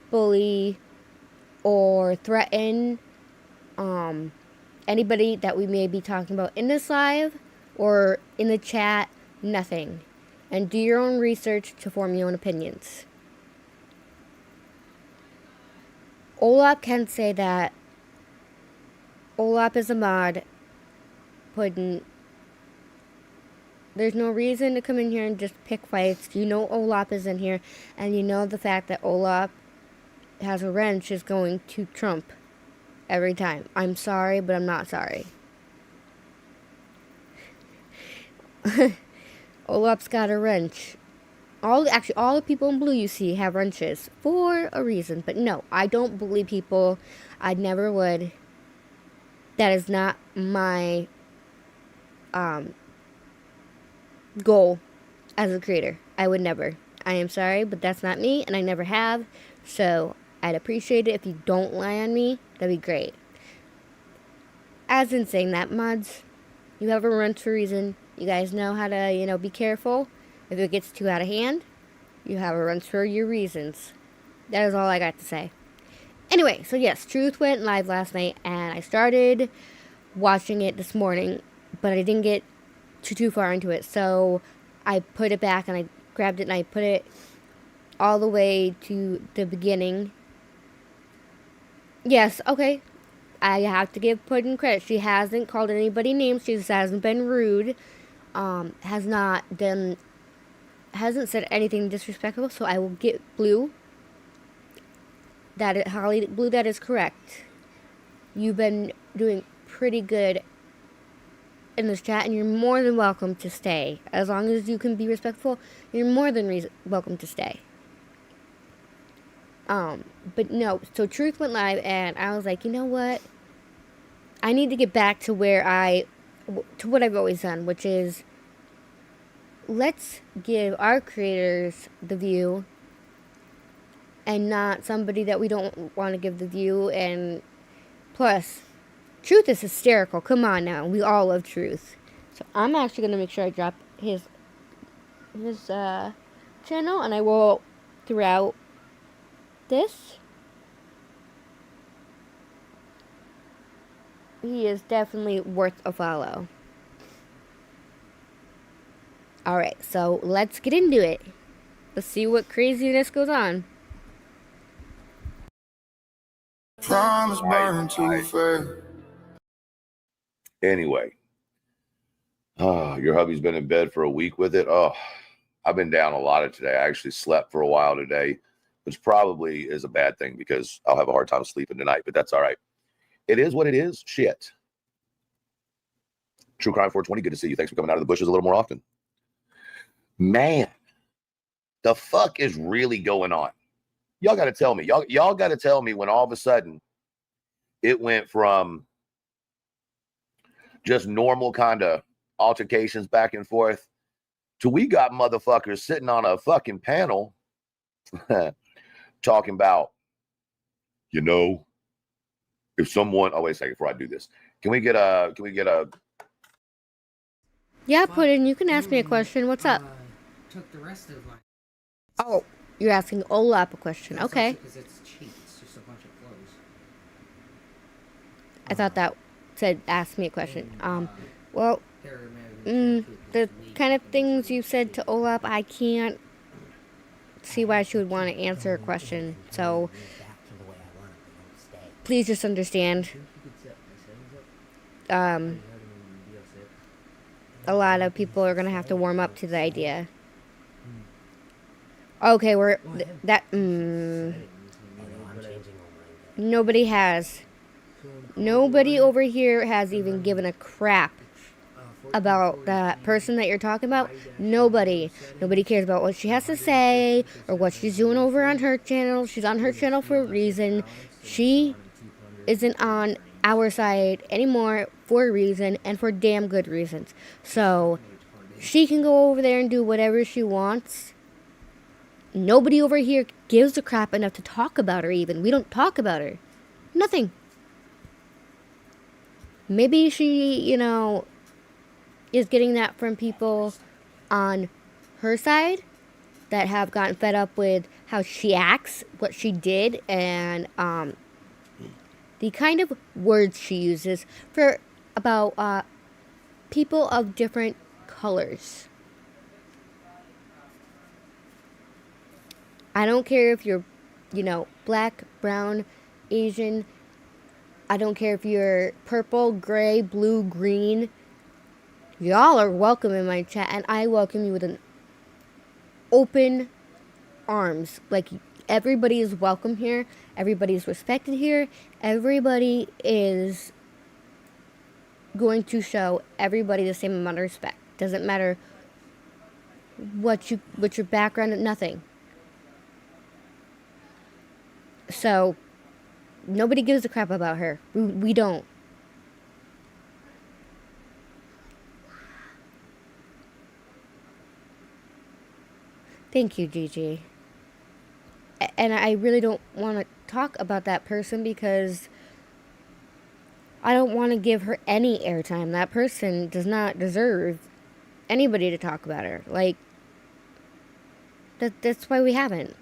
bully, or threaten anybody that we may be talking about in this live or in the chat. Nothing. And do your own research to form your own opinions. Olap can say that Olap is a mod. Puddin'. There's no reason to come in here and just pick fights. You know Olap is in here, and you know the fact that Olap has a wrench is going to trump every time. I'm sorry, but I'm not sorry. Olap's got a wrench. All the people in blue you see have wrenches for a reason. But no, I don't bully people. I never would. That is not my goal as a creator. I would never. I am sorry, but that's not me, and I never have. So I'd appreciate it if you don't lie on me. That'd be great. As in saying that, mods, you have a wrench for a reason. You guys know how to, be careful. If it gets too out of hand, you have a wrench for your reasons. That is all I got to say. Anyway, so yes, Truth went live last night, and I started watching it this morning, but I didn't get too far into it. So I put it back, and I grabbed it, and I put it all the way to the beginning. Yes, okay. I have to give Puddin' credit. She hasn't called anybody names. She just hasn't been rude. Hasn't said anything disrespectful. So I will get Blue. Holly Blue, that is correct. You've been doing pretty good in this chat, and you're more than welcome to stay. As long as you can be respectful, you're more than welcome to stay. But no, so Truth went live, and I was like, you know what? I need to get back to to what I've always done, which is, let's give our creators the view, and not somebody that we don't want to give the view. And plus, Truth is hysterical. Come on now. We all love Truth. So I'm actually going to make sure I drop his channel, and I will throughout this. He is definitely worth a follow. Alright, so let's get into it. Let's see what craziness goes on. Promise burn too fast. Anyway, your hubby's been in bed for a week with it. Oh, I've been down a lot of today. I actually slept for a while today, which probably is a bad thing because I'll have a hard time sleeping tonight, but that's all right. It is what it is. Shit. True Crime 420, good to see you. Thanks for coming out of the bushes a little more often. Man, the fuck is really going on? Y'all got to tell me. Y'all got to tell me when all of a sudden it went from just normal kind of altercations back and forth to we got motherfuckers sitting on a fucking panel talking about, you know, if someone, oh, wait a second before I do this. Can we get a Yeah, Puddin', you can ask me a question. What's up? Took the rest of my. Oh, you're asking Olap a question. Okay. Because it's cheap. It's just a bunch of clothes. I thought that said ask me a question. Well, the kind of things you said to Olap, I can't see why she would want to answer a question. So please just understand. A lot of people are gonna have to warm up to the idea. Okay, nobody has. Nobody over here has even given a crap about that person that you're talking about. Nobody cares about what she has to say or what she's doing over on her channel. She's on her channel for a reason. She isn't on our side anymore for a reason, and for damn good reasons. So she can go over there and do whatever she wants. Nobody over here gives a crap enough to talk about her even. We don't talk about her. Nothing. Maybe she, you know, is getting that from people on her side that have gotten fed up with how she acts, what she did, and the kind of words she uses for about people of different colors. I don't care if you're, you know, black, brown, Asian. I don't care if you're purple, gray, blue, green. Y'all are welcome in my chat, and I welcome you with an open arms. Like, everybody is welcome here. Everybody is respected here. Everybody is going to show everybody the same amount of respect. Doesn't matter what your background, nothing. So nobody gives a crap about her. We don't. Thank you, Gigi. And I really don't want to talk about that person because I don't want to give her any airtime. That person does not deserve anybody to talk about her. Like, that's why we haven't.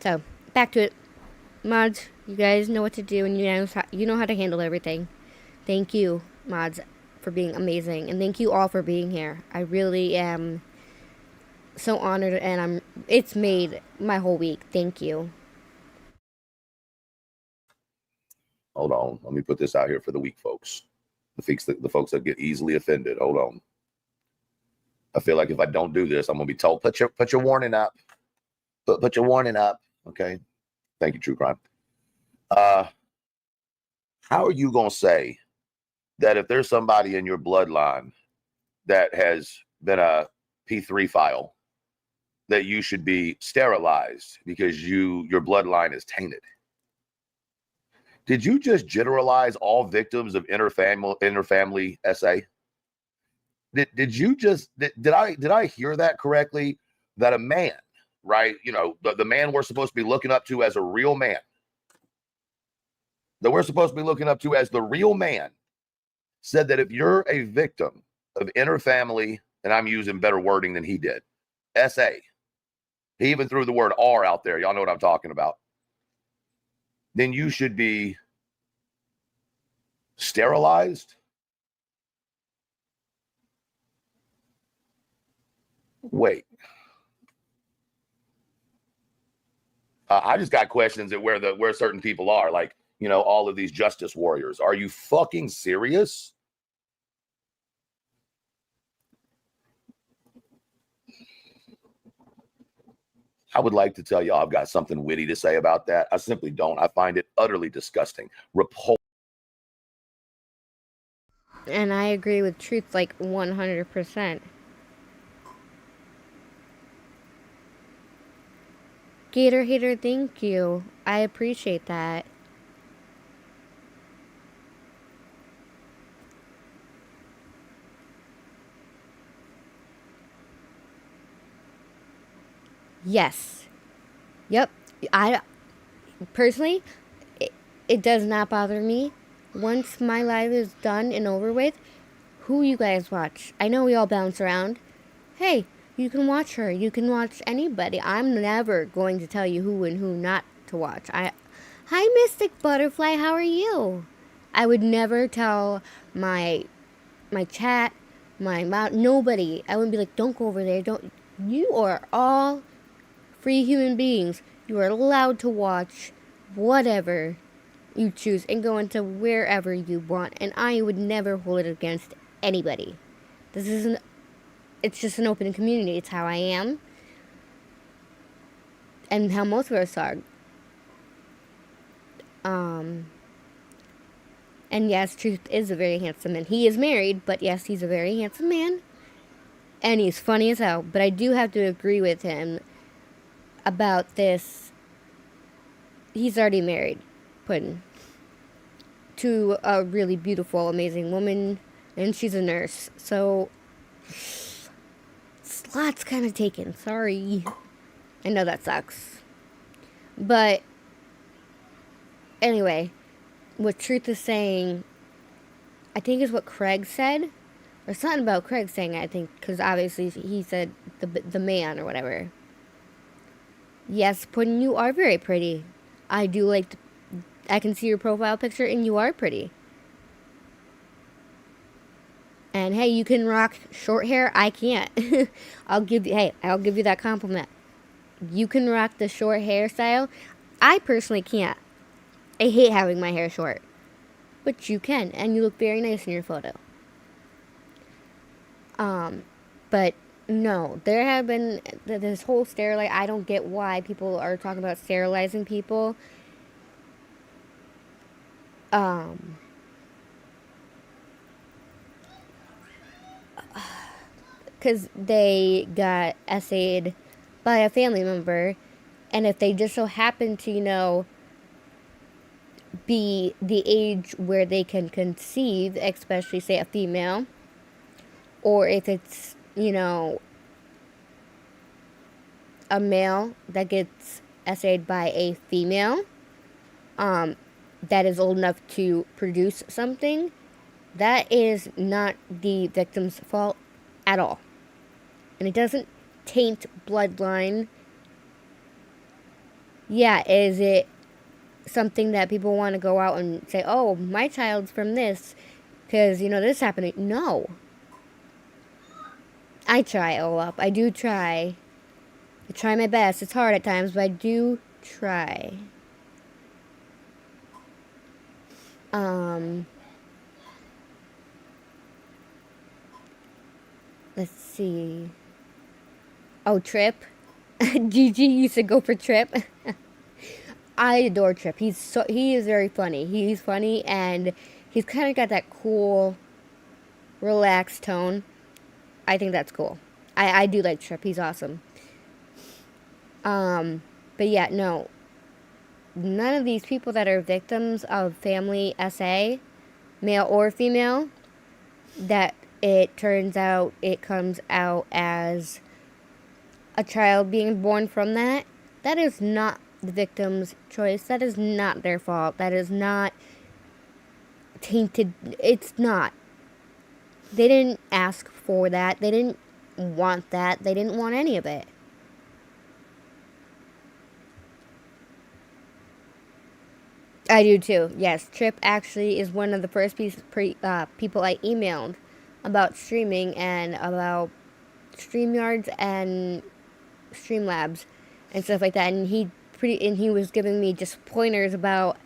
So, back to it. Mods, you guys know what to do, and you know how to handle everything. Thank you, mods, for being amazing, and thank you all for being here. I really am so honored, and it's made my whole week. Thank you. Hold on. Let me put this out here for the weak folks. The folks that get easily offended. Hold on. I feel like if I don't do this, I'm going to be told, put your warning up. Put your warning up. Okay. Thank you, True Crime. How are you going to say that if there's somebody in your bloodline that has been a P3 file, that you should be sterilized because your bloodline is tainted? Did you just generalize all victims of interfamily SA? Did you just did I hear that correctly? That a man, right? You know, the man we're supposed to be looking up to as a real man, that we're supposed to be looking up to as the real man, said that if you're a victim of interfamily, and I'm using better wording than he did, SA, he even threw the word R out there. Y'all know what I'm talking about. Then you should be sterilized. Wait. I just got questions at where certain people are, like, you know, all of these justice warriors. Are you fucking serious? I would like to tell you I've got something witty to say about that. I simply don't. I find it utterly disgusting. And I agree with Truth like 100%. Gator Hater, thank you. I appreciate that. Yes. Yep. I personally, it does not bother me. Once my life is done and over with, who you guys watch? I know we all bounce around. Hey, you can watch her. You can watch anybody. I'm never going to tell you who and who not to watch. Hi, Mystic Butterfly. How are you? I would never tell my chat, my mom, nobody. I wouldn't be like, don't go over there. Don't. You are all free human beings. You are allowed to watch whatever you choose and go into wherever you want. And I would never hold it against anybody. This isn't. It's just an open community. It's how I am. And how most of us are. And yes, Truth is a very handsome man. He is married, but yes, he's a very handsome man. And he's funny as hell. But I do have to agree with him about this. He's already married, Puddin', to a really beautiful, amazing woman. And she's a nurse. So slot's kind of taken. Sorry. I know that sucks. But anyway, what Truth is saying, I think is what Craig said. Or something about Craig saying it, I think, because obviously he said the man or whatever. Yes, Puddin', you are very pretty. I do like I can see your profile picture and you are pretty. And hey, you can rock short hair. I can't. I'll give you that compliment. You can rock the short hairstyle. I personally can't. I hate having my hair short. But you can, and you look very nice in your photo. But no, there have been this whole sterilize. I don't get why people are talking about sterilizing people. Because they got essayed by a family member, and if they just so happen to, you know, be the age where they can conceive, especially, say, a female, or if it's, you know, a male that gets essayed by a female, that is old enough to produce something, that is not the victim's fault at all. And it doesn't taint bloodline. Yeah, is it something that people want to go out and say, oh, my child's from this, because, you know, this happened? No. I try, Olaf. I do try. I try my best. It's hard at times, but I do try. Let's see. Oh, Trip. Gigi used to go for Trip. I adore Trip. He is very funny. He's funny, and he's kind of got that cool, relaxed tone. I think that's cool. I do like Trip. He's awesome. But yeah, no. None of these people that are victims of family SA, male or female, that it turns out it comes out as a child being born from that is not the victim's choice. That is not their fault. That is not tainted. It's not. They didn't ask for that. They didn't want that. They didn't want any of it. I do too. Yes, Trip actually is one of the first people I emailed about streaming and about StreamYards and Streamlabs and stuff like that. And he was giving me just pointers about,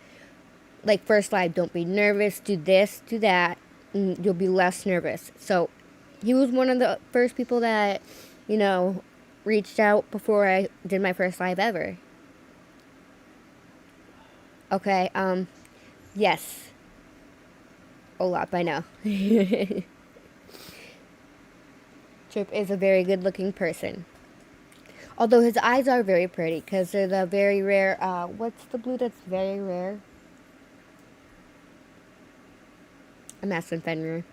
like, first live, don't be nervous, do this, do that, and you'll be less nervous. So he was one of the first people that, you know, reached out before I did my first live ever. Okay, yes. Olap, I know. Trip is a very good looking person. Although his eyes are very pretty, because they're the very rare, what's the blue that's very rare? I'm asking Fenrir.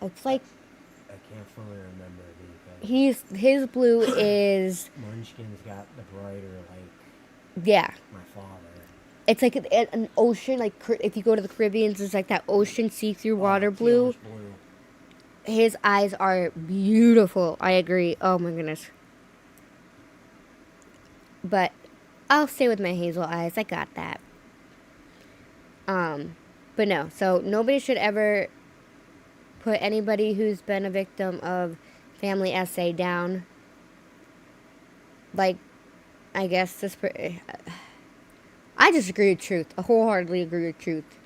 It's like, I can't fully remember because his blue is, Munchkin's got the brighter, like, yeah. my father. It's like an ocean, like if you go to the Caribbean, it's like that ocean see-through water blue. His eyes are beautiful. I agree. Oh my goodness. But I'll stay with my hazel eyes. I got that. But no. So nobody should ever put anybody who's been a victim of family SA down. Like, I guess this. I just agree with Truth. I wholeheartedly agree with Truth.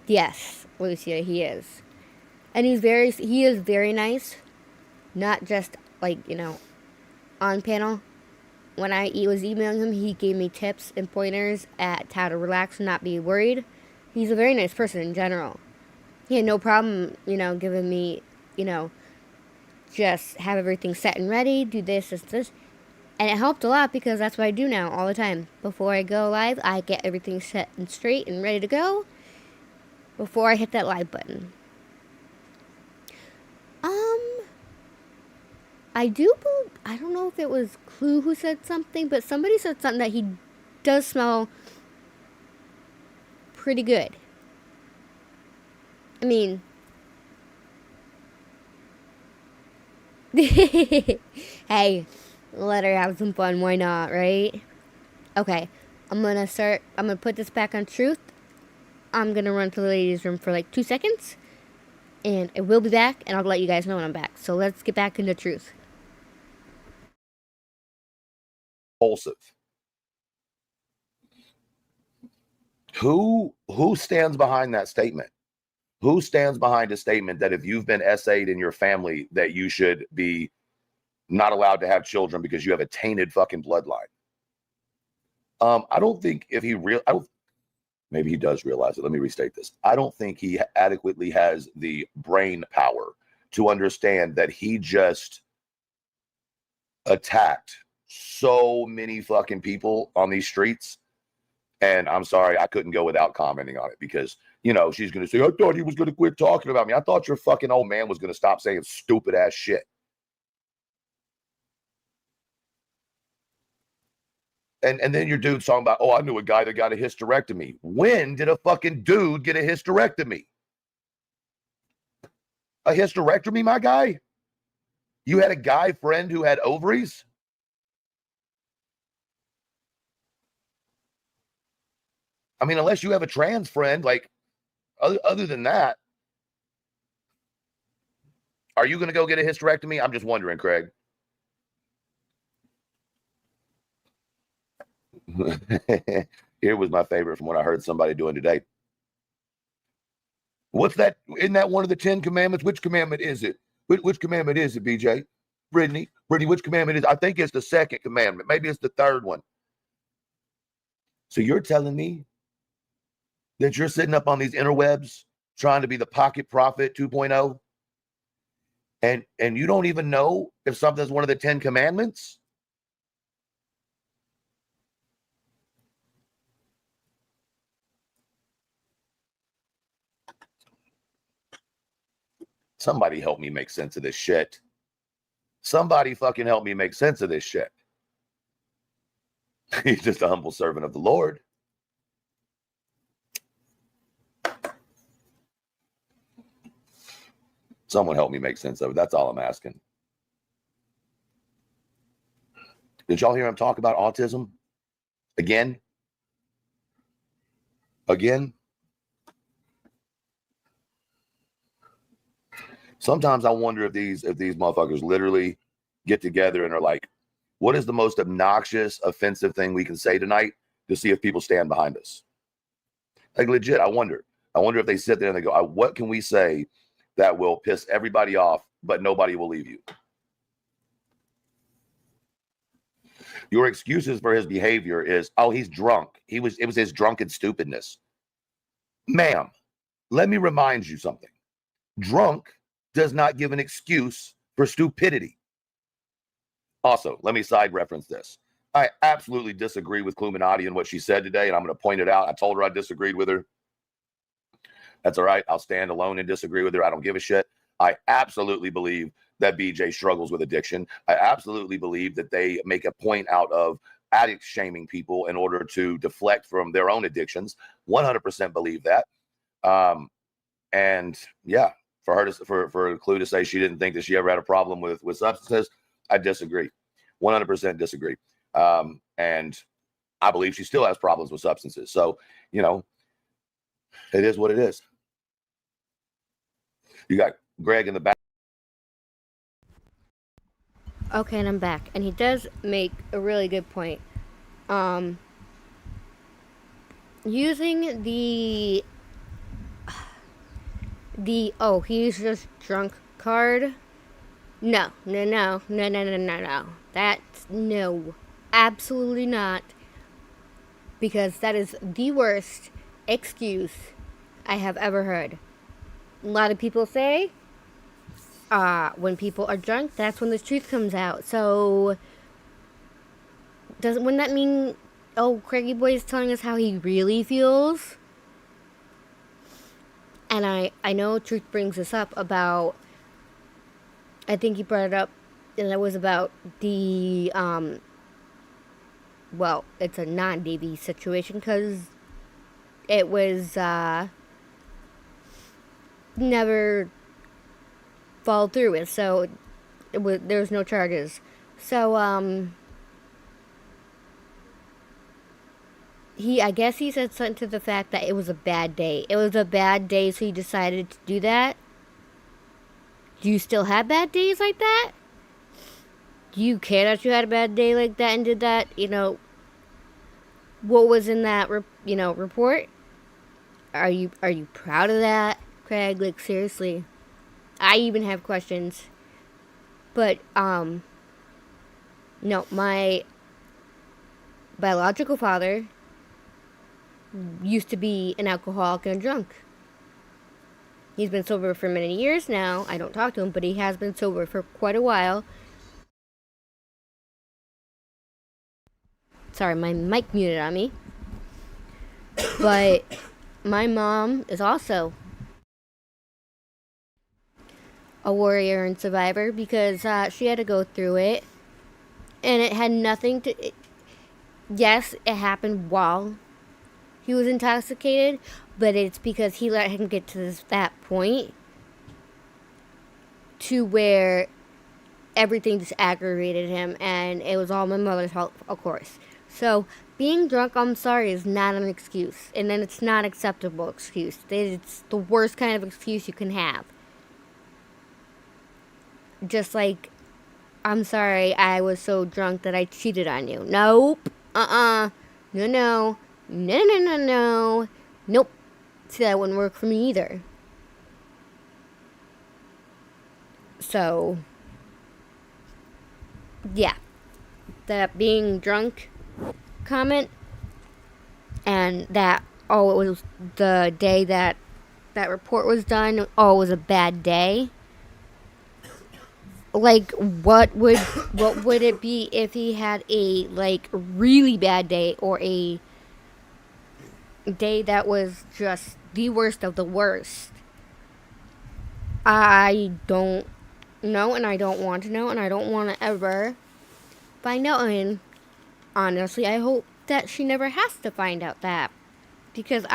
Yes, Lucia, he is. And he is very nice. Not just, like, you know, on panel. When I was emailing him, he gave me tips and pointers at how to relax and not be worried. He's a very nice person in general. He had no problem, you know, giving me, you know, just have everything set and ready, do this. And it helped a lot because that's what I do now all the time. Before I go live, I get everything set and straight and ready to go before I hit that live button. I don't know if it was Clue who said something, but somebody said something that he does smell pretty good. I mean, hey, let her have some fun, why not, right? Okay, I'm gonna put this back on Truth. I'm gonna run to the ladies' room for like 2 seconds, and I will be back, and I'll let you guys know when I'm back. So let's get back into Truth. Impulsive. Who stands behind that statement? Who stands behind a statement that if you've been SA'd in your family that you should be not allowed to have children because you have a tainted fucking bloodline? I don't think if he maybe he does realize it. Let me restate this. I don't think he adequately has the brain power to understand that he just attacked so many fucking people on these streets. And I'm sorry, I couldn't go without commenting on it because, you know, she's going to say, I thought he was going to quit talking about me. I thought your fucking old man was going to stop saying stupid ass shit. And then your dude's talking about, oh, I knew a guy that got a hysterectomy. When did a fucking dude get a hysterectomy? A hysterectomy, my guy? You had a guy friend who had ovaries? I mean, unless you have a trans friend, like, other than that, are you going to go get a hysterectomy? I'm just wondering, Craig. Here was my favorite from what I heard somebody doing today. What's that? Isn't that one of the 10 commandments? Which commandment is it? Which commandment is it, BJ? Brittany, which commandment is it? I think it's the second commandment. Maybe it's the third one. So you're telling me that you're sitting up on these interwebs trying to be the pocket prophet 2.0 and you don't even know if something's one of the 10 commandments? Somebody help me make sense of this shit. Somebody fucking help me make sense of this shit. He's just a humble servant of the Lord. Someone help me make sense of it. That's all I'm asking. Did y'all hear him talk about autism? Again? Sometimes I wonder if these motherfuckers literally get together and are like, what is the most obnoxious, offensive thing we can say tonight to see if people stand behind us? Like, legit, I wonder. I wonder if they sit there and they go, what can we say that will piss everybody off, but nobody will leave you? Your excuses for his behavior is, oh, he's drunk. It was his drunken stupidness. Ma'am, let me remind you something. Drunk does not give an excuse for stupidity. Also, let me side reference this. I absolutely disagree with Kluminati and what she said today, and I'm going to point it out. I told her I disagreed with her. That's all right. I'll stand alone and disagree with her. I don't give a shit. I absolutely believe that BJ struggles with addiction. I absolutely believe that they make a point out of addict shaming people in order to deflect from their own addictions. 100% believe that. And yeah, for her to, for Clue to say she didn't think that she ever had a problem with substances, I disagree. 100% disagree. And I believe she still has problems with substances. So, you know, it is what it is. You got Greg in the back. Okay, and I'm back. And he does make a really good point. Using the oh, he's just drunk card. No. That's no. Absolutely not. Because that is the worst excuse I have ever heard. A lot of people say, when people are drunk, that's when the truth comes out. So, wouldn't that mean, oh, Craigie Boy is telling us how he really feels? And I know Truth brings this up about, I think he brought it up, and it was about the, well, it's a non-DV situation, because it was, never followed through with, so there was no charges. So, I guess he said something to the fact that it was a bad day. It was a bad day, so he decided to do that. Do you still have bad days like that? Do you care that you had a bad day like that and did that? You know, what was in that, report? Are you proud of that, Craig? Like, seriously. I even have questions. But, no, my biological father used to be an alcoholic and a drunk. He's been sober for many years now. I don't talk to him, but he has been sober for quite a while. Sorry, my mic muted on me. But my mom is also a warrior and survivor because she had to go through it. And it had nothing to... yes, it happened while he was intoxicated, but it's because he let him get to that point to where everything just aggravated him, and it was all my mother's fault, of course. So, being drunk, I'm sorry, is not an excuse, and then it's not acceptable excuse. It's the worst kind of excuse you can have. Just like, I'm sorry, I was so drunk that I cheated on you. Nope. No. Nope. See, that wouldn't work for me either. So, yeah. That being drunk comment, and that, oh, it was the day that report was done, oh, it was a bad day. Like, what would it be if he had a, like, really bad day, or a day that was just the worst of the worst? I don't know, and I don't want to know, and I don't want to ever find out. And honestly, I hope that she never has to find out that, because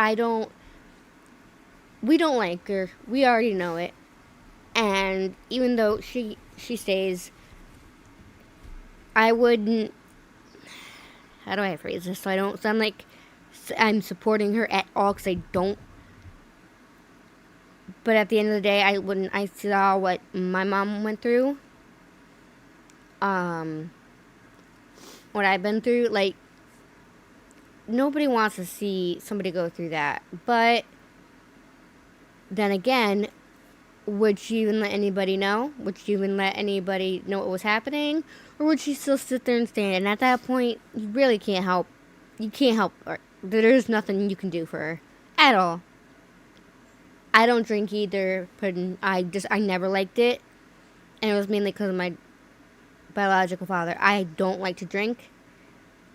we don't like her. We already know it. And even though she stays, I wouldn't, how do I phrase this so I don't sound like I'm supporting her at all, because I don't. But at the end of the day, I saw what my mom went through. What I've been through, like, nobody wants to see somebody go through that. But then again, would she even let anybody know? Would she even let anybody know what was happening? Or would she still sit there and stand? And at that point, you really can't help. You can't help her. There's nothing you can do for her at all. I don't drink either, but I never liked it. And it was mainly because of my biological father. I don't like to drink.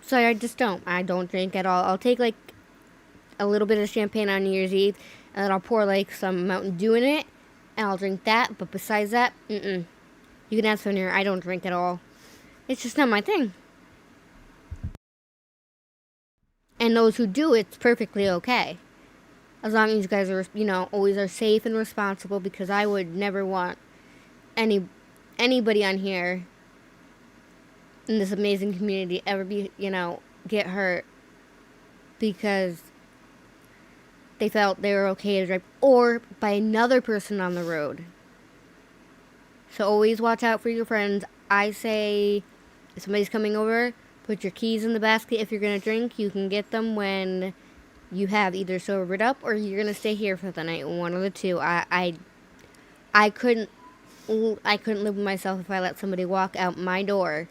So I just don't. I don't drink at all. I'll take like a little bit of champagne on New Year's Eve, and then I'll pour like some Mountain Dew in it, and I'll drink that. But besides that, You can ask from here. I don't drink at all. It's just not my thing. And those who do, it's perfectly okay. As long as you guys are, always are safe and responsible, because I would never want anybody on here in this amazing community ever be, get hurt because they felt they were okay to drive, or by another person on the road. So always watch out for your friends. I say, if somebody's coming over, put your keys in the basket. If you're going to drink, you can get them when you have either sobered up or you're going to stay here for the night. One of the two. I couldn't live with myself if I let somebody walk out my door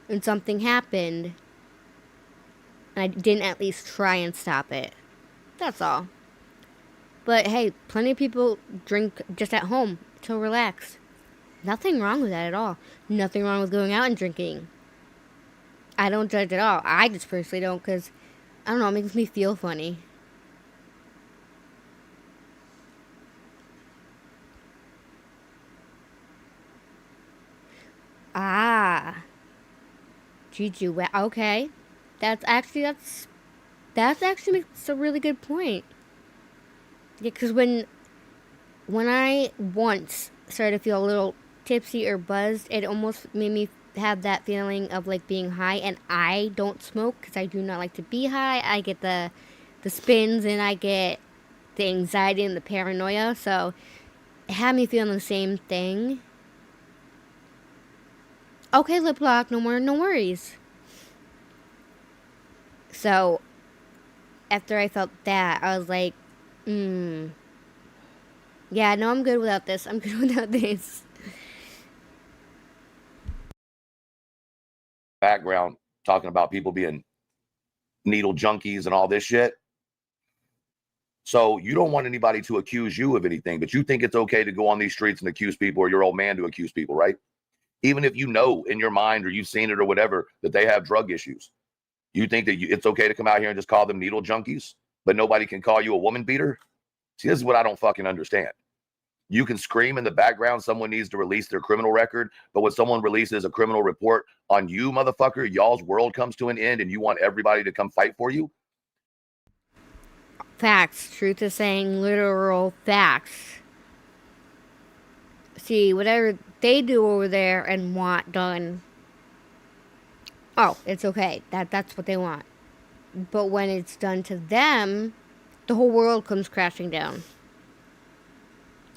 and something happened and I didn't at least try and stop it. That's all. But hey, plenty of people drink just at home to relax. Nothing wrong with that at all. Nothing wrong with going out and drinking. I don't judge at all. I just personally don't, because, I don't know, it makes me feel funny. Ah. Juju. Okay. That's actually makes a really good point. Yeah, because when I once started to feel a little tipsy or buzzed, it almost made me have that feeling of like being high, and I don't smoke because I do not like to be high. I get the spins, and I get the anxiety and the paranoia, so it had me feeling the same thing. Okay, lip lock, no worries. So after I felt that, I was like, yeah, no, I'm good without this. I'm good without this. Background talking about people being needle junkies and all this shit. So you don't want anybody to accuse you of anything, but you think it's okay to go on these streets and accuse people, or your old man to accuse people, right? Even if you know in your mind or you've seen it or whatever that they have drug issues. You think that it's okay to come out here and just call them needle junkies, but nobody can call you a woman beater? See, this is what I don't fucking understand. You can scream in the background someone needs to release their criminal record, but when someone releases a criminal report on you, motherfucker, y'all's world comes to an end and you want everybody to come fight for you? Facts. Truth is saying literal facts. See, whatever they do over there and want done, oh, it's okay. That's what they want. But when it's done to them, the whole world comes crashing down.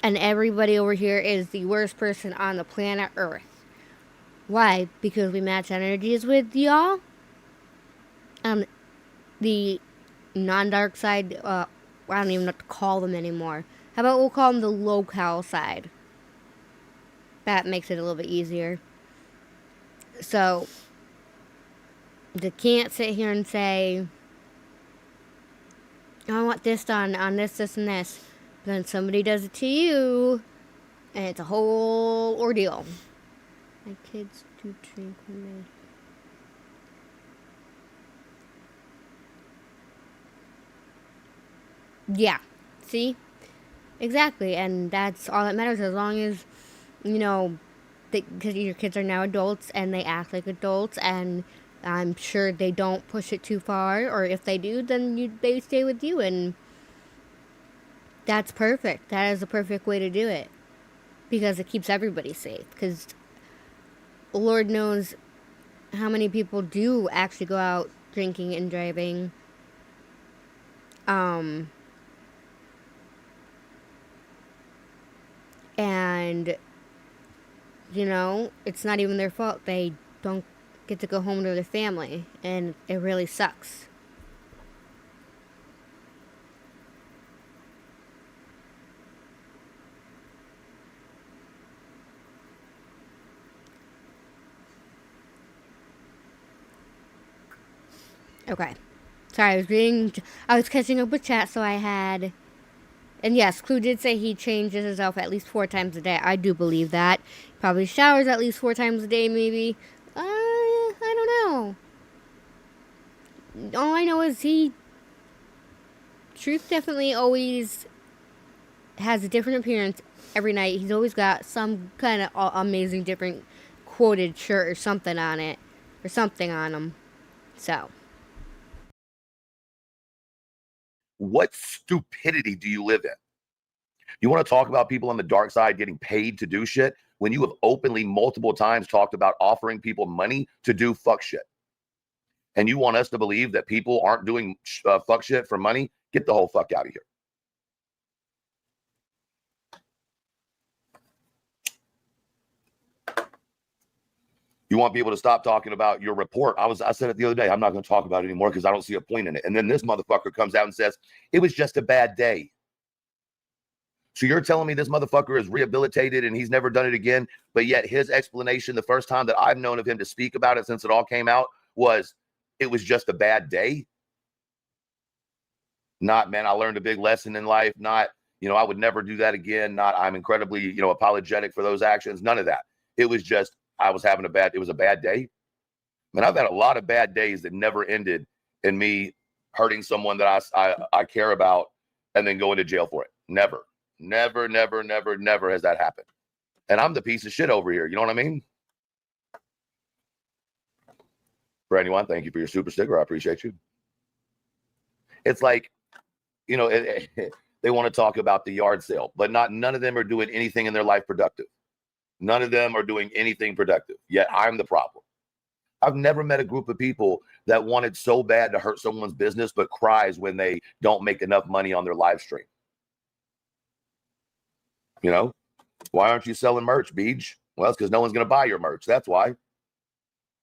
And everybody over here is the worst person on the planet Earth. Why? Because we match energies with y'all? The non-dark side, I don't even know what to call them anymore. How about we'll call them the low-cal side? That makes it a little bit easier. So, they can't sit here and say, I want this done on this, and this. But then somebody does it to you, and it's a whole ordeal. My kids do drink when they... Yeah. See? Exactly. And that's all that matters. As long as, because your kids are now adults and they act like adults, and I'm sure they don't push it too far, or if they do, then they stay with you, and that's perfect. That is the perfect way to do it, because it keeps everybody safe, because Lord knows how many people do actually go out drinking and driving. And, you know, it's not even their fault. They don't get to go home to their family, and it really sucks. Okay. Sorry, I was catching up with chat, so I had, and yes, Clue did say he changes his outfit at least 4 times a day. I do believe that. Probably showers at least 4 times a day, maybe. I don't know. All I know is Truth definitely always has a different appearance every night. He's always got some kind of amazing different quoted shirt or something on it, or something on him. So. What stupidity do you live in? You want to talk about people on the dark side getting paid to do shit when you have openly multiple times talked about offering people money to do fuck shit? And you want us to believe that people aren't doing fuck shit for money? Get the whole fuck out of here. You want people to stop talking about your report. I said it the other day. I'm not going to talk about it anymore because I don't see a point in it. And then this motherfucker comes out and says, it was just a bad day. So you're telling me this motherfucker is rehabilitated and he's never done it again, but yet his explanation the first time that I've known of him to speak about it since it all came out was, it was just a bad day? Not, man, I learned a big lesson in life. Not, I would never do that again. Not, I'm incredibly, apologetic for those actions. None of that. It was just, it was a bad day. I mean, I've had a lot of bad days that never ended in me hurting someone that I care about and then going to jail for it. Never has that happened. And I'm the piece of shit over here. You know what I mean? Brandon, thank you for your super sticker. I appreciate you. It's like, they want to talk about the yard sale, but none of them are doing anything in their life productive. None of them are doing anything productive. Yet I'm the problem. I've never met a group of people that wanted so bad to hurt someone's business, but cries when they don't make enough money on their live stream. Why aren't you selling merch, Beej? Well, it's because no one's going to buy your merch. That's why.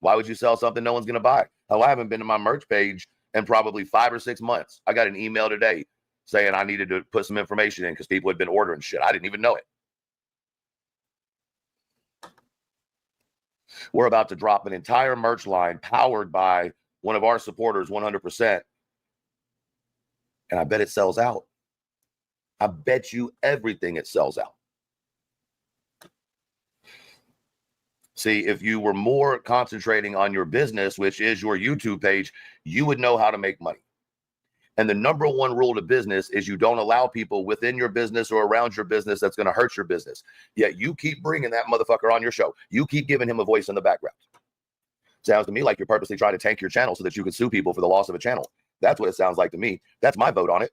Why would you sell something no one's going to buy? Hell, I haven't been to my merch page in probably 5 or 6 months. I got an email today saying I needed to put some information in because people had been ordering shit. I didn't even know it. We're about to drop an entire merch line powered by one of our supporters, 100%. And I bet it sells out. I bet you everything it sells out. See, if you were more concentrating on your business, which is your YouTube page, you would know how to make money. And the number one rule to business is you don't allow people within your business or around your business that's going to hurt your business. Yet you keep bringing that motherfucker on your show. You keep giving him a voice in the background. Sounds to me like you're purposely trying to tank your channel so that you can sue people for the loss of a channel. That's what it sounds like to me. That's my vote on it.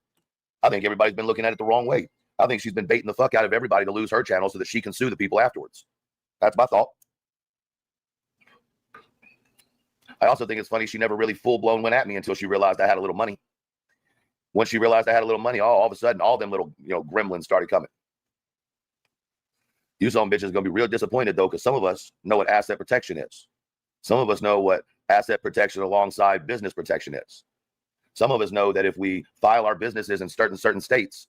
I think everybody's been looking at it the wrong way. I think she's been baiting the fuck out of everybody to lose her channel so that she can sue the people afterwards. That's my thought. I also think it's funny she never really full-blown went at me until she realized I had a little money. Once she realized I had a little money, all of a sudden, all them little, gremlins started coming. You some bitches gonna be real disappointed though, because some of us know what asset protection is. Some of us know what asset protection alongside business protection is. Some of us know that if we file our businesses in certain states,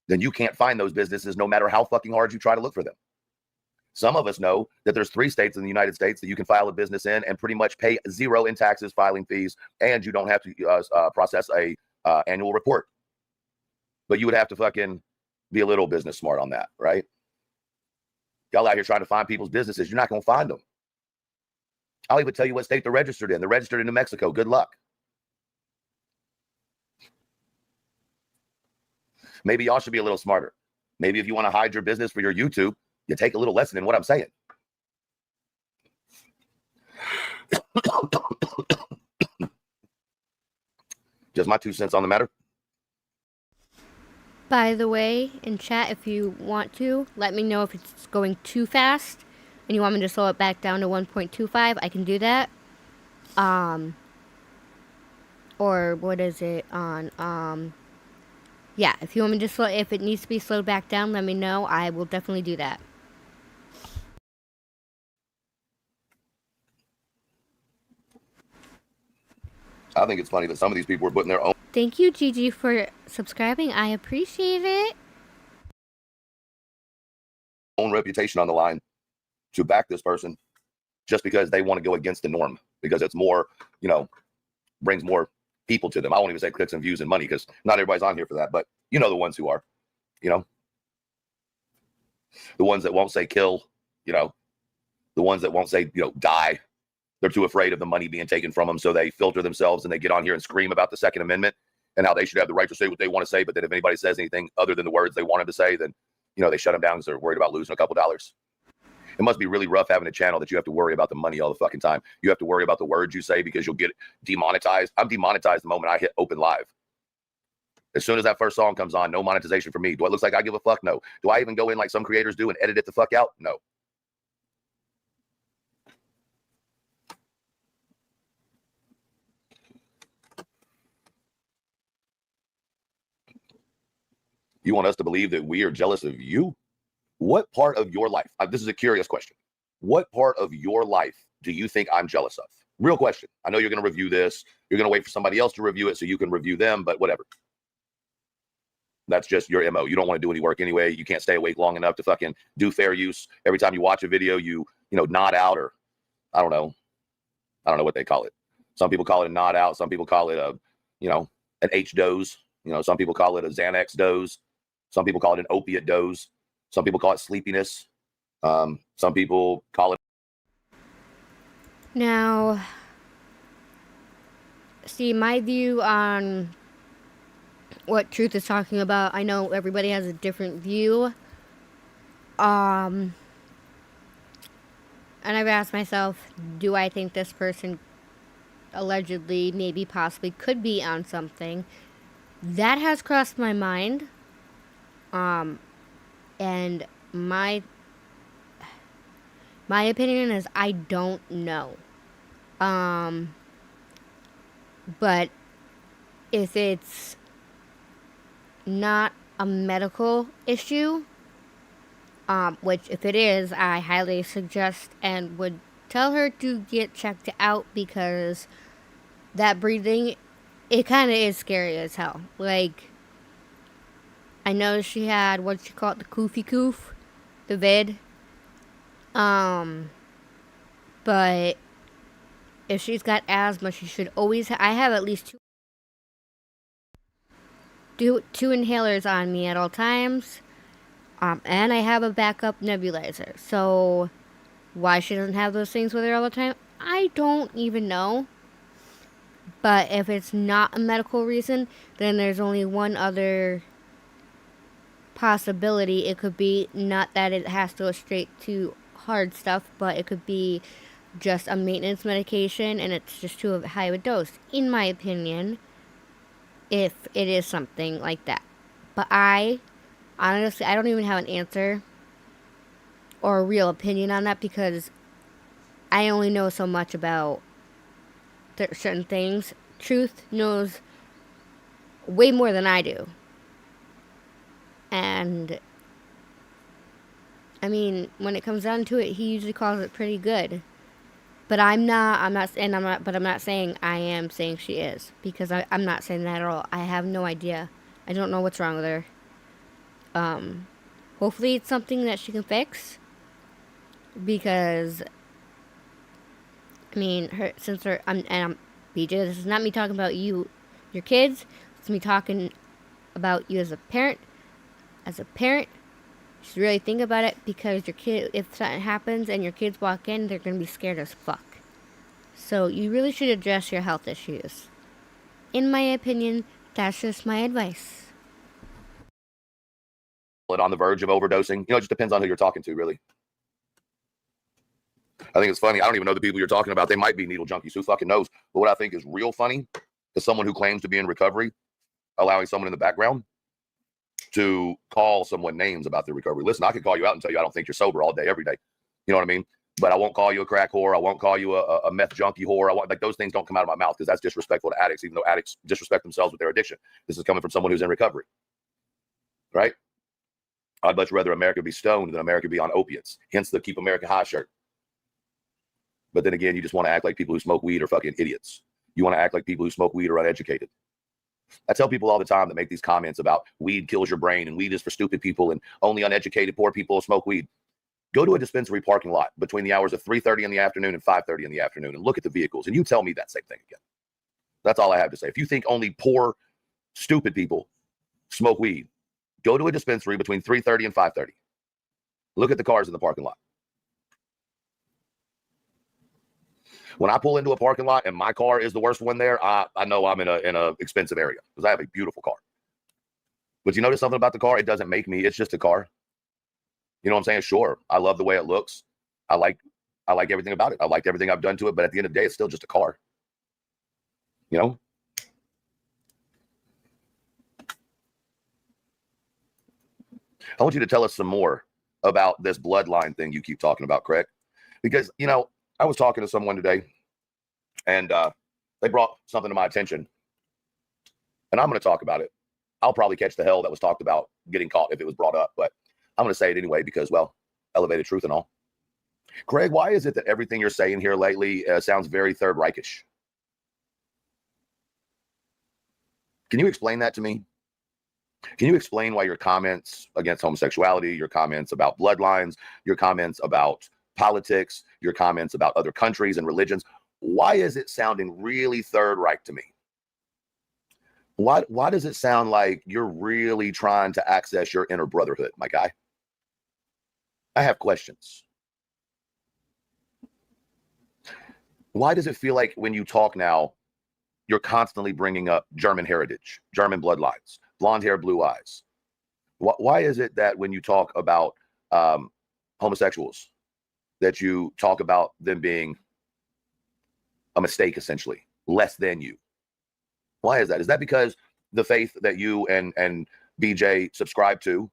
then you can't find those businesses no matter how fucking hard you try to look for them. Some of us know that there's 3 states in the United States that you can file a business in and pretty much pay 0 in taxes, filing fees, and you don't have to process a annual report. But you would have to fucking be a little business smart on that, right? Y'all out here trying to find people's businesses. You're not going to find them. I'll even tell you what state they're registered in. They're registered in New Mexico. Good luck. Maybe y'all should be a little smarter. Maybe if you want to hide your business for your YouTube, you take a little lesson in what I'm saying. Just my 2 cents on the matter. By the way, in chat, if you want to, let me know if it's going too fast and you want me to slow it back down to 1.25. I can do that. Or what is it on? Yeah, if you want me to slow, if it needs to be slowed back down, let me know. I will definitely do that. I think it's funny that some of these people were putting their own. Thank you, Gigi, for subscribing. I appreciate it. Own reputation on the line to back this person just because they want to go against the norm, because it's more, you know, brings more people to them. I won't even say clicks and views and money, because not everybody's on here for that, but you know the ones who are, you know, the ones that won't say kill, you know, the ones that won't say, you know, die. They're too afraid of the money being taken from them, so they filter themselves and they get on here and scream about the Second Amendment and how they should have the right to say what they want to say, but then if anybody says anything other than the words they wanted to say, then, you know, they shut them down because they're worried about losing a couple dollars. It must be really rough having a channel that you have to worry about the money all the fucking time. You have to worry about the words you say because you'll get demonetized. I'm demonetized the moment I hit open live. As soon as that first song comes on, no monetization for me. Do it look like I give a fuck? No. Do I even go in like some creators do and edit it the fuck out? No. You want us to believe that we are jealous of you? What part of your life? This is a curious question. What part of your life do you think I'm jealous of? Real question. I know you're going to review this. You're going to wait for somebody else to review it so you can review them, but whatever. That's just your MO. You don't want to do any work anyway. You can't stay awake long enough to fucking do fair use. Every time you watch a video, you know, nod out, or I don't know what they call it. Some people call it a nod out. Some people call it a, you know, an H doze. You know, some people call it a Xanax doze. Some people call it an opiate doze. Some people call it sleepiness. Some people call it. Now, see, my view on what Truth is talking about, I know everybody has a different view. And I've asked myself, do I think this person allegedly, maybe, possibly could be on something? That has crossed my mind. And my opinion is I don't know. But if it's not a medical issue, which if it is, I highly suggest and would tell her to get checked out, because that breathing, it kind of is scary as hell. Like, I know she had, what she called, the koofy coof, the vid. But if she's got asthma, she should always, I have at least two inhalers on me at all times. And I have a backup nebulizer. So why she doesn't have those things with her all the time, I don't even know. But if it's not a medical reason, then there's only one other possibility. It could be not that it has to go straight to hard stuff, but it could be just a maintenance medication and it's just too high of a dose, in my opinion, if it is something like that. But I honestly, I don't even have an answer or a real opinion on that, because I only know so much about certain things. Truth knows way more than I do. And I mean, when it comes down to it, he usually calls it pretty good. But I'm not saying I am saying she is, because I'm not saying that at all. I have no idea. I don't know what's wrong with her. Hopefully it's something that she can fix, because I mean, BJ, this is not me talking about you, your kids. It's me talking about you as a parent. As a parent, you should really think about it, because your kid, if something happens and your kids walk in, they're going to be scared as fuck. So you really should address your health issues. In my opinion, that's just my advice. On the verge of overdosing. You know, it just depends on who you're talking to, really. I think it's funny. I don't even know the people you're talking about. They might be needle junkies. Who fucking knows? But what I think is real funny is someone who claims to be in recovery, allowing someone in the background to call someone names about their recovery. Listen, I can call you out and tell you I don't think you're sober all day, every day. You know what I mean? But I won't call you a crack whore. I won't call you a meth junkie whore. Like those things don't come out of my mouth because that's disrespectful to addicts, even though addicts disrespect themselves with their addiction. This is coming from someone who's in recovery, right? I'd much rather America be stoned than America be on opiates. Hence the Keep America High shirt. But then again, you just want to act like people who smoke weed are fucking idiots. You want to act like people who smoke weed are uneducated. I tell people all the time that make these comments about weed kills your brain and weed is for stupid people and only uneducated poor people smoke weed. Go to a dispensary parking lot between the hours of 3:30 in the afternoon and 5:30 in the afternoon and look at the vehicles and you tell me that same thing again. That's all I have to say. If you think only poor, stupid people smoke weed, go to a dispensary between 3:30 and 5:30. Look at the cars in the parking lot. When I pull into a parking lot and my car is the worst one there, I know I'm in a expensive area because I have a beautiful car. But you notice something about the car? It doesn't make me. It's just a car. You know what I'm saying? Sure, I love the way it looks. I like everything about it. I like everything I've done to it. But at the end of the day, it's still just a car. You know? I want you to tell us some more about this bloodline thing you keep talking about, Craig. Because, you know, I was talking to someone today, and they brought something to my attention, and I'm going to talk about it. I'll probably catch the hell that was talked about getting caught if it was brought up, but I'm going to say it anyway because, well, elevated truth and all. Craig, why is it that everything you're saying here lately sounds very Third Reichish? Can you explain that to me? Can you explain why your comments against homosexuality, your comments about bloodlines, your comments about politics, your comments about other countries and religions, why is it sounding really Third Reich to me? Why does it sound like you're really trying to access your inner brotherhood, my guy? I have questions. Why does it feel like when you talk now, you're constantly bringing up German heritage, German bloodlines, blonde hair, blue eyes? Why is it that when you talk about homosexuals, that you talk about them being a mistake, essentially, less than you? Why is that? Is that because the faith that you and BJ subscribe to,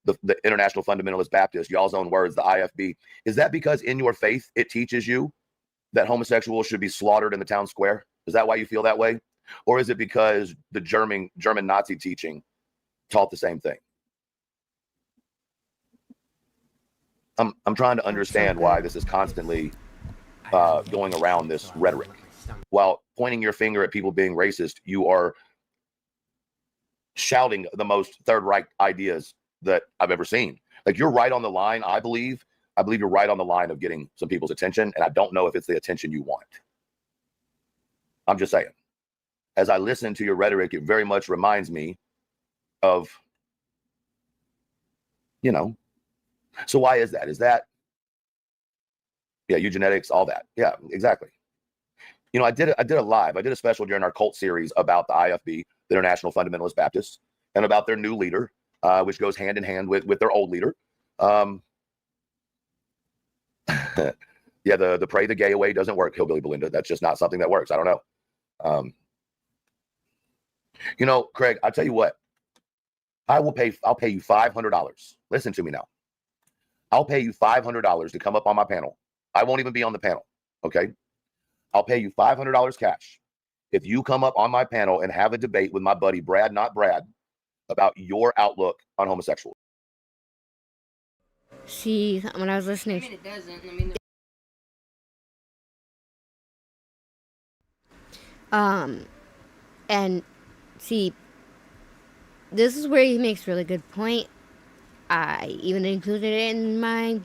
the International Fundamentalist Baptist, y'all's own words, the IFB, is that because in your faith it teaches you that homosexuals should be slaughtered in the town square? Is that why you feel that way? Or is it because the German Nazi teaching taught the same thing? I'm trying to understand why this is constantly going around this rhetoric. While pointing your finger at people being racist, you are shouting the most Third Reich ideas that I've ever seen. Like, you're right on the line, I believe. I believe you're right on the line of getting some people's attention, and I don't know if it's the attention you want. I'm just saying. As I listen to your rhetoric, it very much reminds me of, you know. So why is that? Is that, yeah, eugenics, all that. Yeah, exactly. You know, I did a special during our cult series about the IFB, the International Fundamentalist Baptists, and about their new leader, which goes hand in hand with their old leader. Yeah, the pray the gay away doesn't work, Hillbilly Belinda. That's just not something that works. I don't know. You know, Craig, I'll tell you what. I'll pay you $500. Listen to me now. I'll pay you $500 to come up on my panel. I won't even be on the panel. Okay. I'll pay you $500 cash if you come up on my panel and have a debate with my buddy Brad, not Brad, about your outlook on homosexuals. See, when I was listening. I mean, it doesn't. I mean, and see, this is where he makes really good point. I even included it in my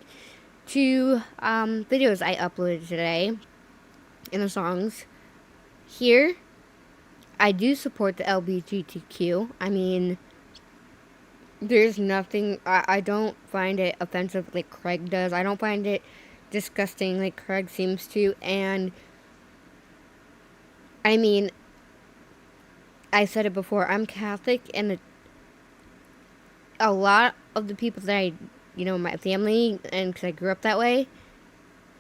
2 videos I uploaded today in the songs. Here, I do support the LGBTQ. I mean, there's nothing, I don't find it offensive like Craig does. I don't find it disgusting like Craig seems to. And I mean, I said it before, I'm Catholic, and a lot of the people that my family, and because I grew up that way,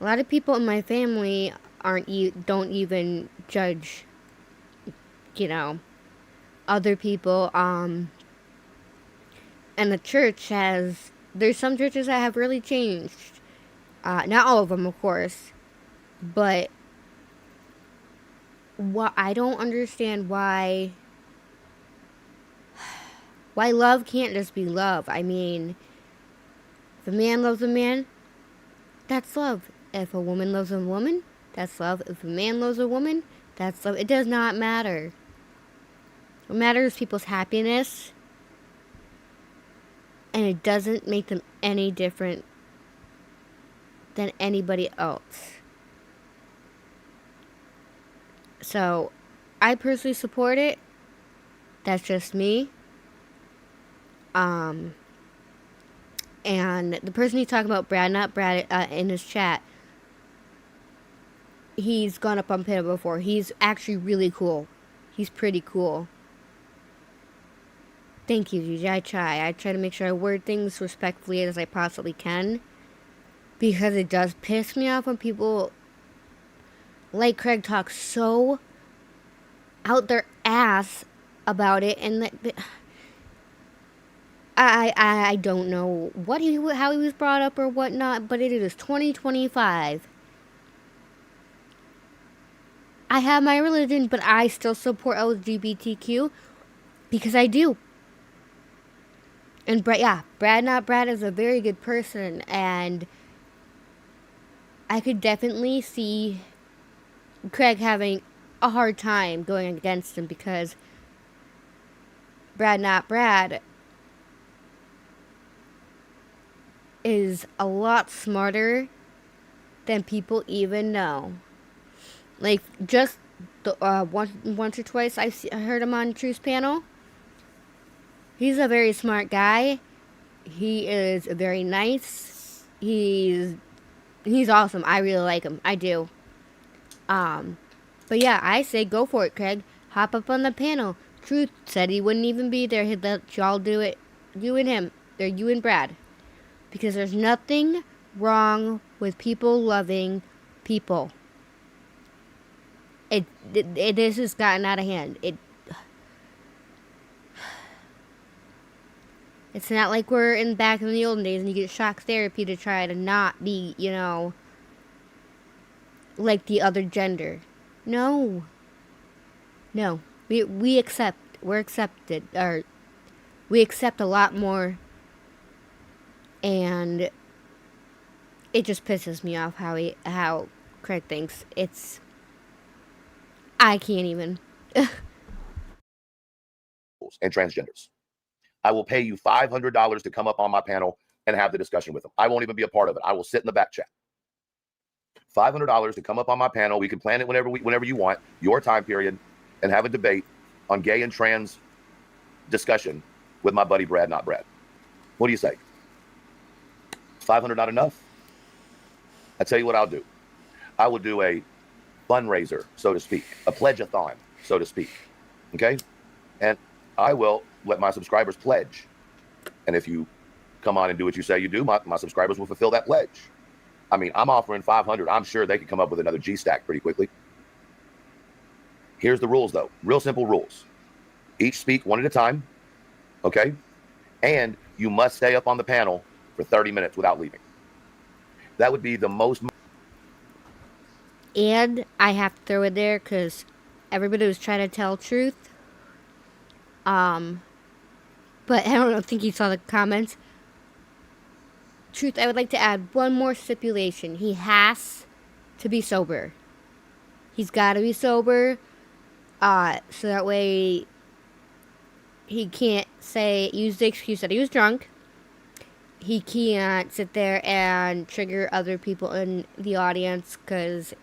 A lot of people in my family don't even judge, you know, other people. And the church there's some churches that have really changed. Not all of them, of course, but I don't understand why love can't just be love. I mean, if a man loves a man, that's love. If a woman loves a woman, that's love. If a man loves a woman, that's love. It does not matter. What matters is people's happiness, and it doesn't make them any different than anybody else. So, I personally support it. That's just me. And the person he's talking about, Brad, not Brad, in his chat, he's gone up on panel before. He's actually really cool. He's pretty cool. Thank you, Gigi. I try to make sure I word things respectfully as I possibly can, because it does piss me off when people like Craig talk so out their ass about it, and I don't know how he was brought up or whatnot, but it is 2025. I have my religion, but I still support LGBTQ because I do. And Brad not Brad is a very good person, and I could definitely see Craig having a hard time going against him, because Brad not Brad is a lot smarter than people even know. Like, just once or twice I heard him on Truth's panel. He's a very smart guy. He is very nice. He's awesome. I really like him. I do. But yeah, I say go for it, Craig. Hop up on the panel. Truth said he wouldn't even be there. He'd let y'all do it. You and him. They're you and Brad. Because there's nothing wrong with people loving people. This has gotten out of hand. It's not like we're back in the olden days and you get shock therapy to try to not be, like the other gender. No. We accept. We're accepted. Or we accept a lot more. And it just pisses me off how Craig thinks. I can't even. And transgenders. I will pay you $500 to come up on my panel and have the discussion with them. I won't even be a part of it. I will sit in the back chat. $500 to come up on my panel. We can plan it whenever you want, your time period, and have a debate on gay and trans discussion with my buddy Brad, not Brad. What do you say? $500 not enough? I tell you what I'll do. I will do a fundraiser, so to speak, a pledge-a-thon, so to speak. Okay? And I will let my subscribers pledge. And if you come on and do what you say you do, my subscribers will fulfill that pledge. I mean, I'm offering $500. I'm sure they could come up with another G-Stack pretty quickly. Here's the rules, though. Real simple rules. Each speak one at a time. Okay? And you must stay up on the panel for 30 minutes without leaving. That would be the most. And I have to throw it there because everybody was trying to tell truth. But I don't think you saw the comments. Truth, I would like to add one more stipulation. He has to be sober. He's got to be sober. So that way he can't use the excuse that he was drunk. He can't sit there and trigger other people in the audience because,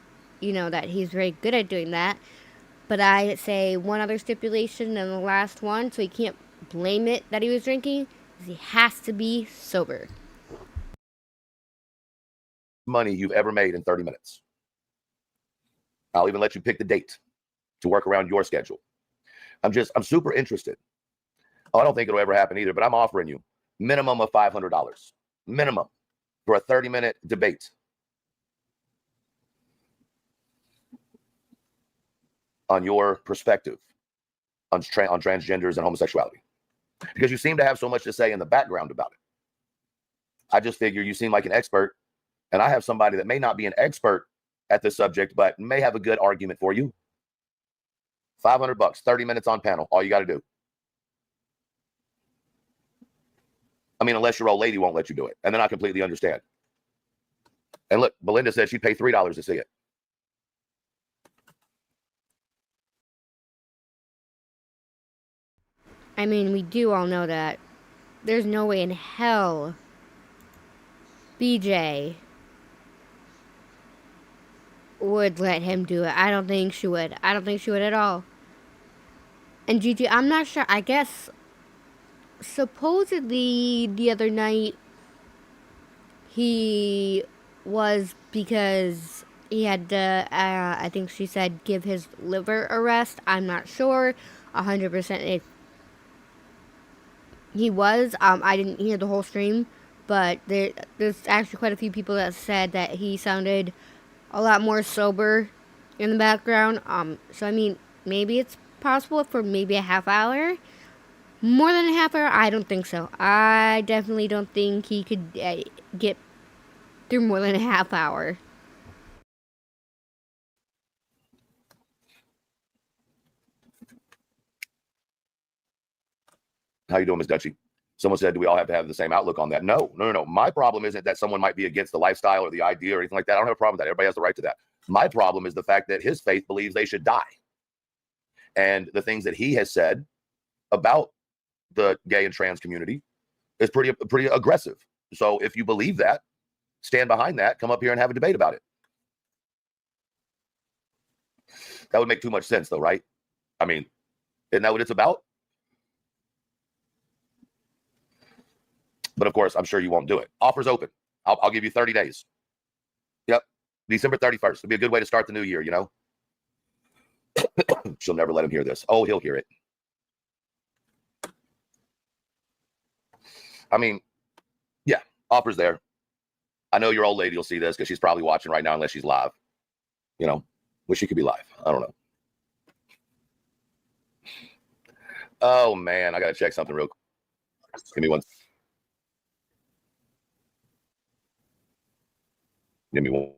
that he's very good at doing that. But I say one other stipulation and the last one, so he can't blame it that he was drinking, is he has to be sober. Money you've ever made in 30 minutes. I'll even let you pick the date to work around your schedule. I'm super interested. I don't think it'll ever happen either, but I'm offering you minimum of $500. Minimum for a 30-minute debate. on your perspective on transgenders and homosexuality, because you seem to have so much to say in the background about it. I just figure you seem like an expert, and I have somebody that may not be an expert at this subject, but may have a good argument for you. $500, 30 minutes on panel, all you got to do. I mean, unless your old lady won't let you do it, and then I completely understand. And look, Belinda said she'd pay $3 to see it. I mean, we do all know that there's no way in hell BJ would let him do it. I don't think she would. I don't think she would at all. And Gigi, I'm not sure. I guess supposedly the other night he was, because he had to, I think she said, give his liver a rest. I'm not sure 100% if he was. I didn't hear the whole stream, but there's actually quite a few people that said that he sounded a lot more sober in the background. So I mean, maybe it's possible for maybe a half hour. More than a half hour? I don't think so. I definitely don't think he could get through more than a half hour. How you doing, Ms. Dutchie? Someone said, do we all have to have the same outlook on that? No. My problem isn't that someone might be against the lifestyle or the idea or anything like that. I don't have a problem with that. Everybody has the right to that. My problem is the fact that his faith believes they should die. And the things that he has said about the gay and trans community is pretty aggressive. So if you believe that, stand behind that, come up here and have a debate about it. That would make too much sense though, right? I mean, isn't that what it's about? But of course, I'm sure you won't do it. Offer's open. I'll give you 30 days. Yep. December 31st. It'll be a good way to start the new year, you know? She'll never let him hear this. Oh, he'll hear it. I mean, yeah, offer's there. I know your old lady will see this because she's probably watching right now unless she's live. You know, wish she could be live. I don't know. Oh, man, I got to check something real quick. Give me one. Give me one.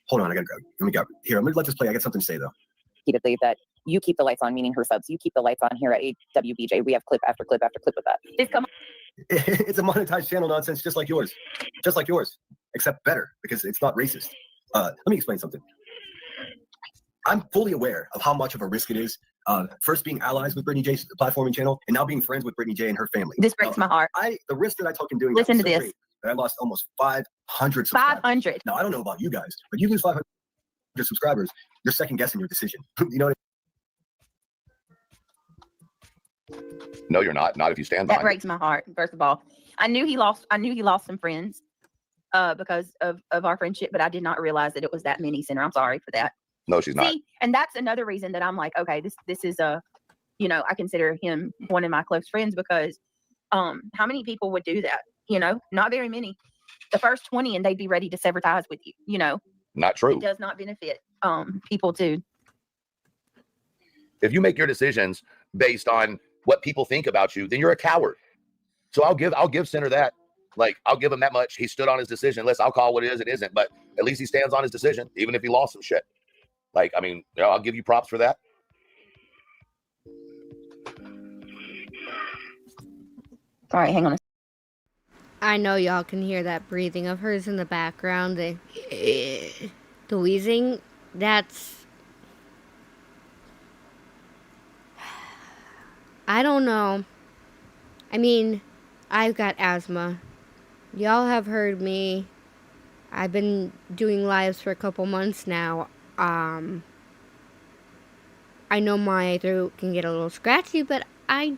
Hold on, I gotta grab. Let me grab. Here, I'm gonna let this play. I got something to say though. Repeatedly that you keep the lights on, meaning her subs. You keep the lights on here at AWBJ. We have clip after clip after clip of that. Please come on. It's a monetized channel nonsense, just like yours, except better because it's not racist. Let me explain something. I'm fully aware of how much of a risk it is. First being allies with Brittany J's platform and channel, and now being friends with Brittany J and her family. This breaks my heart. The risk that I took in doing Listen that to was so this. great that I lost almost 500 subscribers. 500. Now I don't know about you guys, but you lose 500 subscribers, you're second guessing your decision. You know what No, you're not. Not if you stand That behind breaks my heart. First of all, I knew he lost some friends because of our friendship, but I did not realize that it was that many, Center. I'm sorry for that. No, she's not. See, and that's another reason that I'm like, okay, this is a, you know, I consider him one of my close friends because how many people would do that? You know, not very many. The first 20 and they'd be ready to sever ties with you, you know. Not true. It does not benefit people to. If you make your decisions based on what people think about you, then you're a coward. So I'll give Center that. Like, I'll give him that much. He stood on his decision. I'll call what it is, it isn't. But at least he stands on his decision, even if he lost some shit. Like, I mean, you know, I'll give you props for that. All right, hang on. I know y'all can hear that breathing of hers in the background. The wheezing. That's... I don't know. I mean, I've got asthma. Y'all have heard me. I've been doing lives for a couple months now. I know my throat can get a little scratchy, but I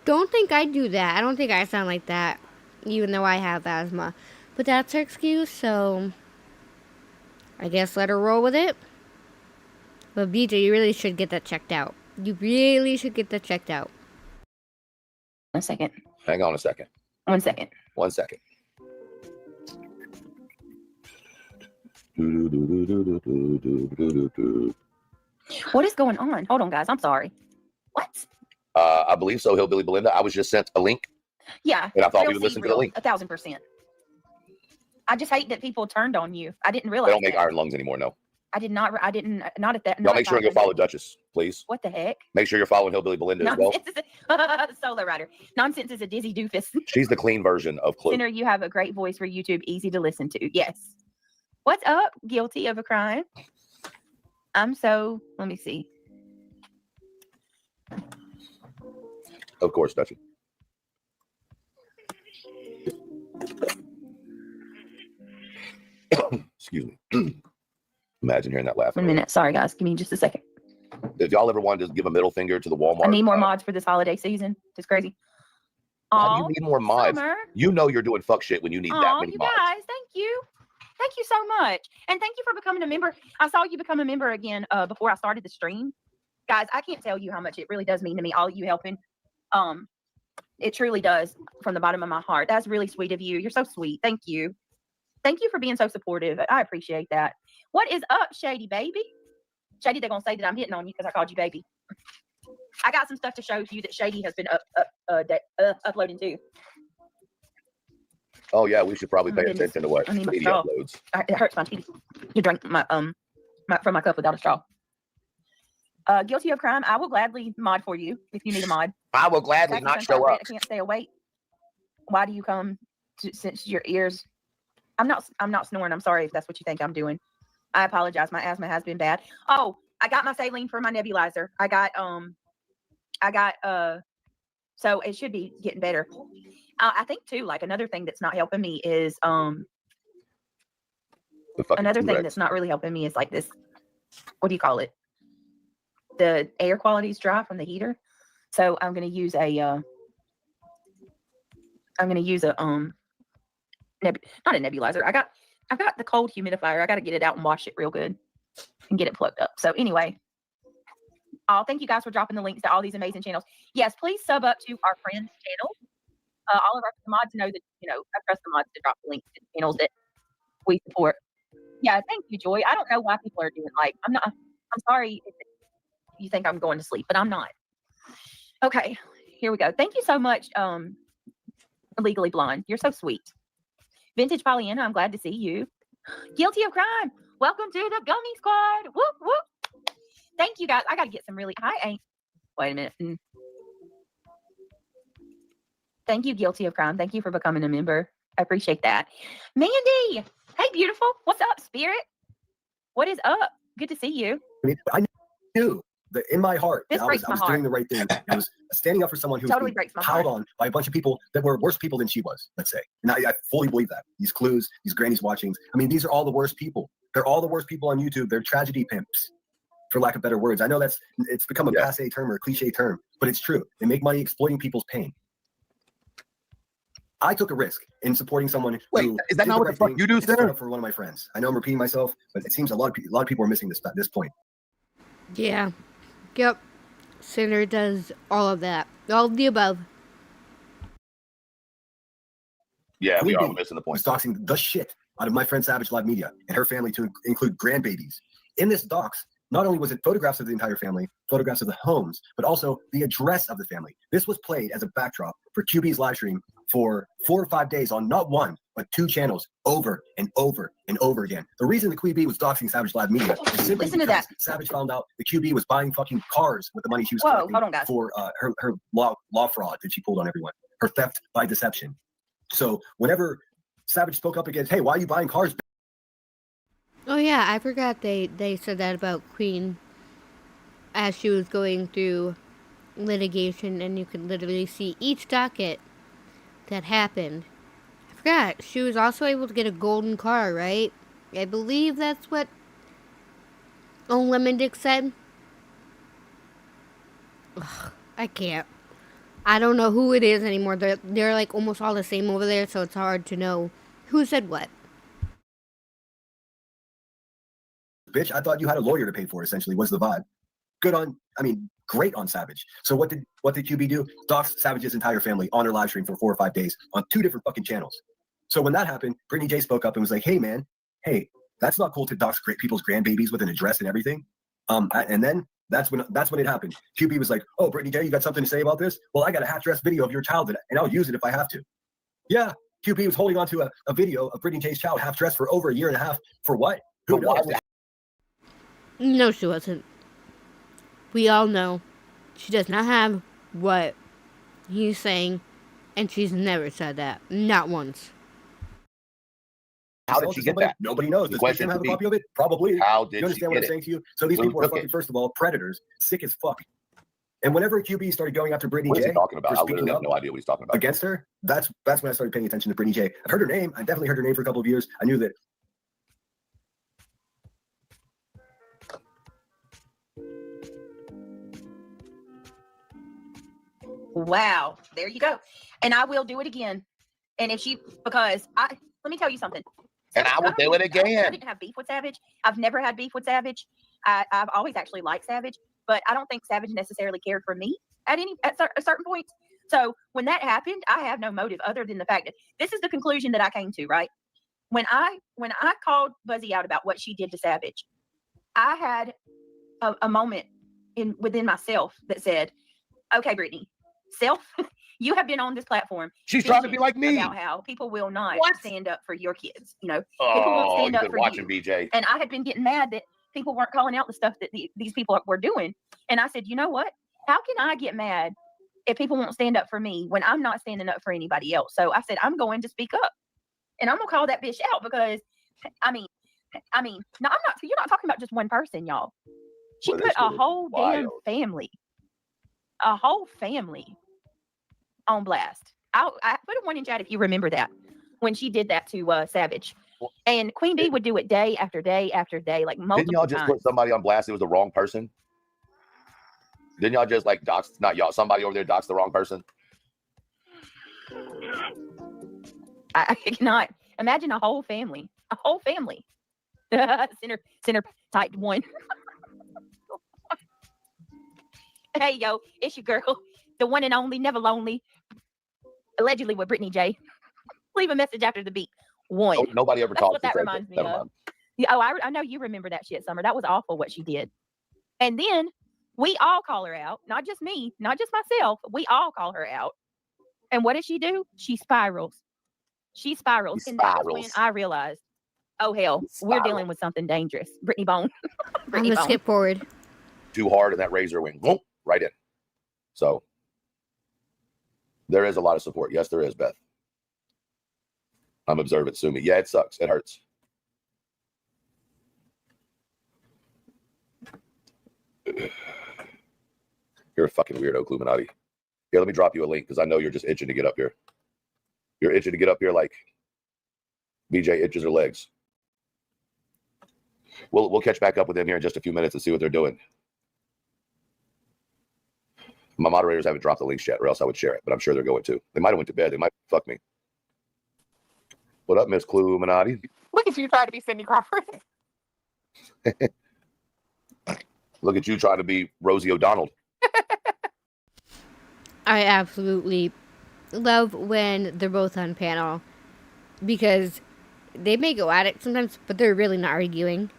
don't think I do that. I don't think I sound like that, even though I have asthma. But that's her excuse, so I guess let her roll with it. But BJ, you really should get that checked out. You really should get that checked out. A second. Hang on a second. 1 second. 1 second. What is going on? Hold on, guys. I'm sorry. What? I believe so, Hillbilly Belinda. I was just sent a link. Yeah. And I thought we real would C, listen to the real, link. 1000%. I just hate that people turned on you. I didn't They realize don't make that. iron lungs anymore, no. I did not. I didn't. Not at that. Y'all not make at sure and that go follow level. Duchess, please. What the heck? Make sure you're following Hillbilly Belinda as well. Nonsense is a solo rider. Nonsense is a dizzy doofus. She's the clean version of Clue. Sinner, you have a great voice for YouTube, easy to listen to. Yes. What's up? Guilty of a crime. Let me see. Of course, Duchess. Excuse me. Imagine hearing that laugh. 1 minute. Sorry, guys. Give me just a second. If y'all ever wanted to give a middle finger to the Walmart, I need more mods for this holiday season. It's crazy. why do you need more mods? Summer. You know you're doing fuck shit when you need that Oh, many you mods. guys, thank you. Thank you so much. And thank you for becoming a member. I saw you become a member again before I started the stream. Guys, I can't tell you how much it really does mean to me, all of you helping. It truly does from the bottom of my heart. That's really sweet of you. You're so sweet. Thank you. Thank you for being so supportive. I appreciate that. What is up, Shady Baby? Shady, they're going to say that I'm hitting on you because I called you baby. I got some stuff to show you that Shady has been uploading too. Oh yeah, we should probably pay goodness. attention to what I need my Speedy straw. uploads. It hurts my teeth to drink my from my cup without a straw. Guilty of crime. I will gladly mod for you if you need a mod. I will gladly Jackie not Sunshine show Red, up. I can't stay awake. Why do you come since your ears? I'm not snoring. I'm sorry if that's what you think I'm doing. I apologize. My asthma has been bad. Oh, I got my saline for my nebulizer. I got so it should be getting better. I think too, like another thing that's not helping me is another thing that's not really helping me is like this, what do you call it? The air quality is dry from the heater. So I'm gonna use a not a nebulizer. I've got the cold humidifier. I gotta get it out and wash it real good and get it plugged up. So anyway, thank you guys for dropping the links to all these amazing channels. Yes, please sub up to our friends' channel. All of our mods know that, I trust the mods to drop the links to the channels that we support. Yeah, thank you, Joy. I don't know why people are doing I'm sorry if you think I'm going to sleep, but I'm not. Okay, here we go. Thank you so much, Legally Blonde. You're so sweet. Vintage Pollyanna, I'm glad to see you. Guilty of crime. Welcome to the Gummy Squad. Whoop, whoop. Thank you, guys. I got to get some really... Wait a minute. Thank you, Guilty of Crime. Thank you for becoming a member. I appreciate that. Mandy. Hey, beautiful. What's up, Spirit? What is up? Good to see you. I knew that in my heart This that I breaks was my doing heart. the right thing. I was standing up for someone who was Totally being breaks my piled heart. on by a bunch of people that were worse people than she was, let's say. And I fully believe that. These clues, these grannies watchings. I mean, these are all the worst people. They're all the worst people on YouTube. They're tragedy pimps, for lack of better words. I know it's become a passe term or a cliche term, but it's true. They make money exploiting people's pain. I took a risk in supporting someone who is that did not what the right fuck thing you do, and stood Sinner? up for one of my friends. I know I'm repeating myself, but it seems a lot of people are missing this point. Yeah. Yep. Sinner does all of that. All of the above. Yeah, we Queen are Bee missing the point. was doxing the shit out of my friend Savage Live Media and her family to include grandbabies. In this dox, not only was it photographs of the entire family, photographs of the homes, but also the address of the family. This was played as a backdrop for QB's live stream for 4 or 5 days on not one, but 2 channels over and over and over again. The reason the Queen Bee was doxing Savage Live Media is simply Listen to because that. Savage found out the QB was buying fucking cars with the money she was Whoa, collecting hold on, guys. for her law fraud that she pulled on everyone, her theft by deception. So whenever Savage spoke up against, hey, why are you buying cars? Oh yeah, I forgot they said that about Queen as she was going through litigation, and you could literally see each docket that happened. I forgot, she was also able to get a golden car, right? I believe that's what Lemon Dick said. Ugh, I can't. I don't know who it is anymore. They're like almost all the same over there, so it's hard to know who said what. Bitch, I thought you had a lawyer to pay for, essentially, was the vibe. great on Savage. So what did QB do? Doxed Savage's entire family on her live stream for 4 or 5 days on 2 different fucking channels. So when that happened, Brittany J spoke up and was like, hey man, hey, that's not cool to dox great people's grandbabies with an address and everything. And then that's when it happened. QB was like, oh, Brittany J, you got something to say about this? Well, I got a half dress video of your child and I'll use it if I have to. Yeah, QB was holding on to a video of Brittany J's child half dressed for over a year and a half. For what? Who knows? No, she wasn't. We all know she does not have what he's saying, and she's never said that. Not once. How did she get that? Nobody knows. Does Kim have a copy of it? Probably. How did you understand what I'm saying to you? So these people are fucking, first of all, predators, sick as fuck. And whenever QB started going after Brittany J, talking about? I literally have no idea what he's talking about. Against her, that's when I started paying attention to Brittany J. I've heard her name. I definitely heard her name for a couple of years. I knew that. Wow, there you go. And I will do it again. And if she, because let me tell you something. And I will do it again. I didn't have beef with Savage. I've never had beef with Savage. I've always actually liked Savage, but I don't think Savage necessarily cared for me at a certain point. So when that happened, I have no motive other than the fact that this is the conclusion that I came to, right? When I called Buzzy out about what she did to Savage, I had a moment within myself that said, okay, Brittany, you have been on this platform. She's trying to be like me. About how people will not stand up for your kids. You know, Oh, people won't stand you've up been for watching you. BJ. And I had been getting mad that people weren't calling out the stuff that these people were doing. And I said, you know what? How can I get mad if people won't stand up for me when I'm not standing up for anybody else? So I said, I'm going to speak up, and I'm gonna call that bitch out because, I mean, no, I'm not. You're not talking about just one person, y'all. She put a whole damn family, on blast. I put a one in chat if you remember that when she did that to Savage, and Queen Bee would do it day after day after day, like multiple Didn't y'all just times. put somebody on blast? It was the wrong person. Didn't y'all just like dox? Not y'all. Somebody over there doxed the wrong person. I cannot imagine a whole family. Center type 1. Hey, yo, it's your girl, the one and only, never lonely, allegedly with Brittany J. Leave a message after the beat. 1. Oh, nobody ever That's talked. what that reminds me of. Yeah, oh, I know you remember that shit, Summer. That was awful what she did. And then we all call her out. Not just me, not just myself. We all call her out. And what does she do? She spirals. And that was when I realized, oh, hell, we're dealing with something dangerous. Brittany Bone. I'm going to skip forward. Too hard, and that razor went whoop, right in. So there is a lot of support. Yes, there is, Beth. I'm observant. Sue me. Yeah, it sucks. It hurts. You're a fucking weirdo, Illuminati. Here, let me drop you a link because I know you're just itching to get up here. You're itching to get up here like BJ itches her legs. We'll catch back up with them here in just a few minutes and see what they're doing. My moderators haven't dropped the links yet, or else I would share it, but I'm sure they're going to. They might have went to bed. They might fuck me. What up, Miss Illuminati? Look at you trying to be Cindy Crawford. Look at you trying to be Rosie O'Donnell. I absolutely love when they're both on panel because they may go at it sometimes, but they're really not arguing.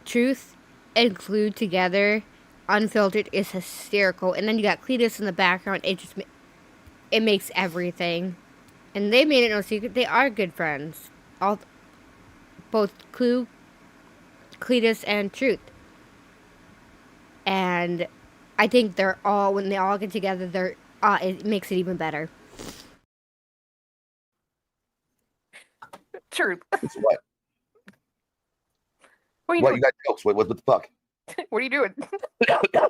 Truth and Clue together, unfiltered, is hysterical. And then you got Cletus in the background. It makes everything. And they made it no secret. They are good friends. Both Clue, Cletus, and Truth. And I think when they all get together, it makes it even better. Truth. It's what? What You got jokes? What the fuck? What are you doing?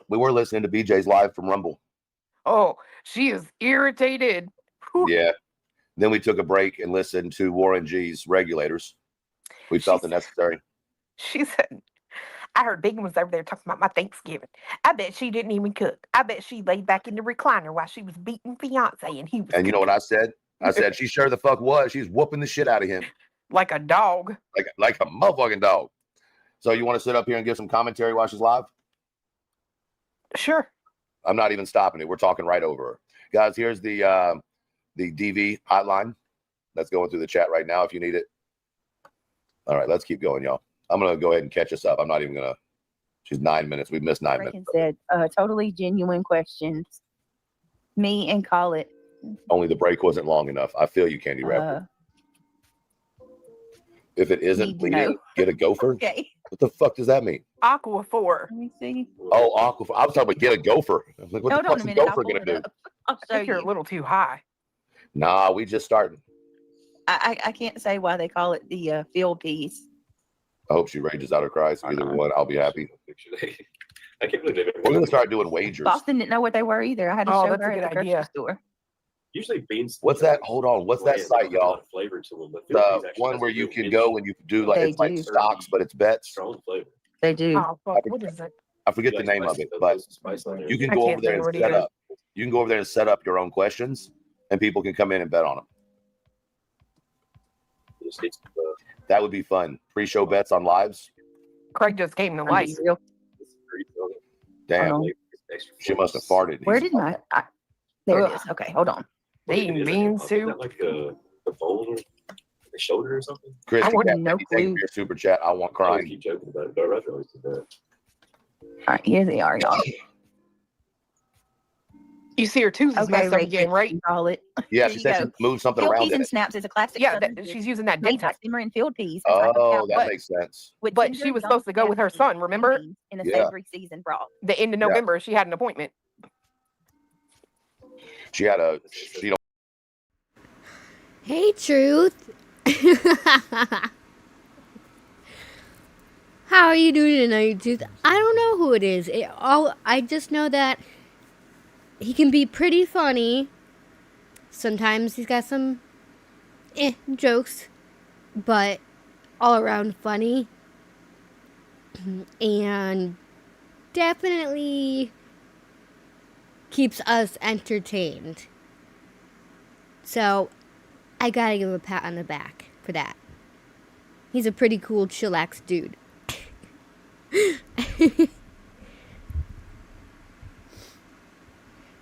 We were listening to BJ's live from Rumble. Oh, she is irritated. Whew. Yeah. Then we took a break and listened to Warren G's Regulators. We felt it necessary. She said, I heard Big was over there talking about my Thanksgiving. I bet she didn't even cook. I bet she laid back in the recliner while she was beating fiance and he was And you know what I said? I said, she sure the fuck was. She's whooping the shit out of him. like a dog. Like a motherfucking dog. So you want to sit up here and give some commentary while she's live? Sure. I'm not even stopping it. We're talking right over her. Guys, here's the DV hotline that's going through the chat right now if you need it. All right, let's keep going, y'all. I'm going to go ahead and catch us up. I'm not even going to. She's 9 minutes. We've missed 9 minutes. Said totally genuine questions. Me and call it. Only the break wasn't long enough. I feel you, Candy Rapper. If it isn't bleeding, get a gopher. Okay. What the fuck does that mean? Aquaphor. Let me see. Oh, aquaphor. I was talking about get a gopher. I was like, what the fuck's a gopher gonna do? I'll I think you're a little too high. Nah, we just starting. I can't say why they call it the field piece. I hope she rages out or cries. Either one, I'll be happy. I can't believe We're gonna start doing wagers. Boston didn't know what they were either. I had to show her at the grocery store. Usually beans. What's that? Hold on. What's that site, y'all? Flavor to them. The one where you can go and you can do like it's like stocks, but it's bets. Strong flavor. They do. Oh, fuck. What is it? I forget the name of it, but you can go over there and set up. You can go over there and set up your own questions, and people can come in and bet on them. That would be fun. Pre-show bets on lives. Craig just came to life. Damn, she must have farted. Where did my? There it is. Okay, hold on. They eating beans too. Like the bowl or the shoulder or something. Chris, I wouldn't know thank you for your super chat. I want I crying. keep joking about it, but I always do that. All right, here they are, y'all. You see her tooth is messed up again, right? Call it. Yeah, she said she moved something Field around peas in and it. snaps is a classic. Yeah, Southern that, dish she's using that made by dentist. simmering field peas. Oh, that makes sense. But she was supposed to go with her son, remember? In a Yeah. savory season broth. The end of November, she had an appointment. She had a. She don't. Hey, Truth. How are you doing tonight, Truth? I don't know who it is. I just know that he can be pretty funny. Sometimes he's got some jokes, but all around funny. And definitely keeps us entertained. So I gotta give him a pat on the back for that. He's a pretty cool, chillax dude.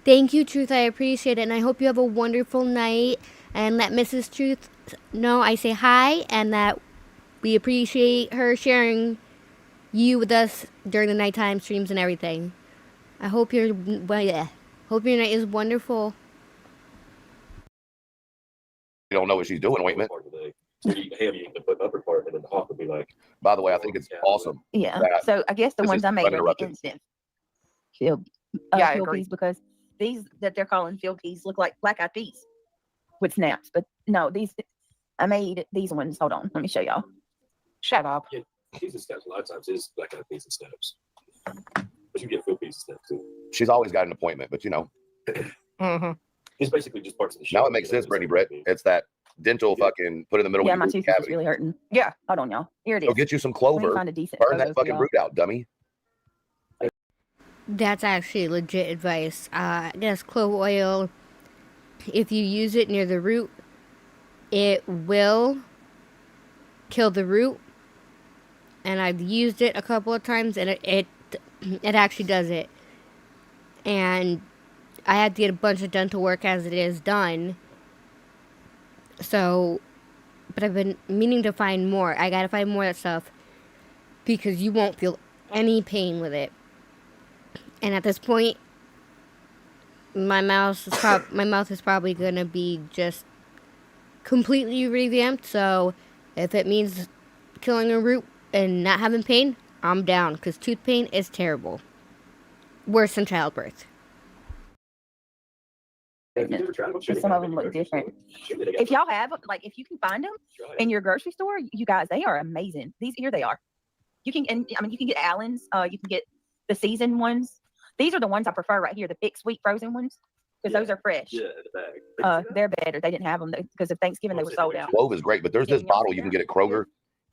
Thank you, Truth. I appreciate it. And I hope you have a wonderful night. And let Mrs. Truth know I say hi and that we appreciate her sharing you with us during the nighttime streams and everything. I hope your night is wonderful. You don't know what she's doing. Wait a minute. The upper part, and then the hawk would be like. By the way, I think it's awesome. Yeah. that So I guess the this ones is I made are the uninterrupted. instant field I field agree. peas because these that they're calling field peas look like black eyed peas with snaps. But no, I made these ones. Hold on, let me show y'all. Shut up. Yeah, peas and snaps a lot of times is black eyed peas and snaps. But you get field peas and snaps too. She's always got an appointment, but you know. Mm-hmm. It's basically just parts of the show. Now it makes sense, Brittany Brett. It's that dental fucking put in the middle. Yeah, of my your tooth is cavity. just really hurting. Yeah. Hold on, y'all. Here it is. Go get you some Let me clover. find a decent Burn photo that for fucking y'all. root out, dummy. That's actually legit advice. I guess clove oil, if you use it near the root, it will kill the root. And I've used it a couple of times, and it actually does it. And I had to get a bunch of dental work as it is done. So, but I've been meaning to find more. I gotta find more of that stuff because you won't feel any pain with it. And at this point, my mouth is probably gonna be just completely revamped. So, if it means killing a root and not having pain, I'm down because tooth pain is terrible. Worse than childbirth. Some of them look different. If y'all have, like, if you can find them in your grocery store, you guys, they are amazing. Here they are. You can, and I mean, you can get Allen's. You can get the seasoned ones. These are the ones I prefer right here, the big sweet frozen ones, because those are fresh. Yeah, the bag. They're better. They didn't have them because of Thanksgiving. They were sold out. Clove is great, but there's this bottle you can get at Kroger,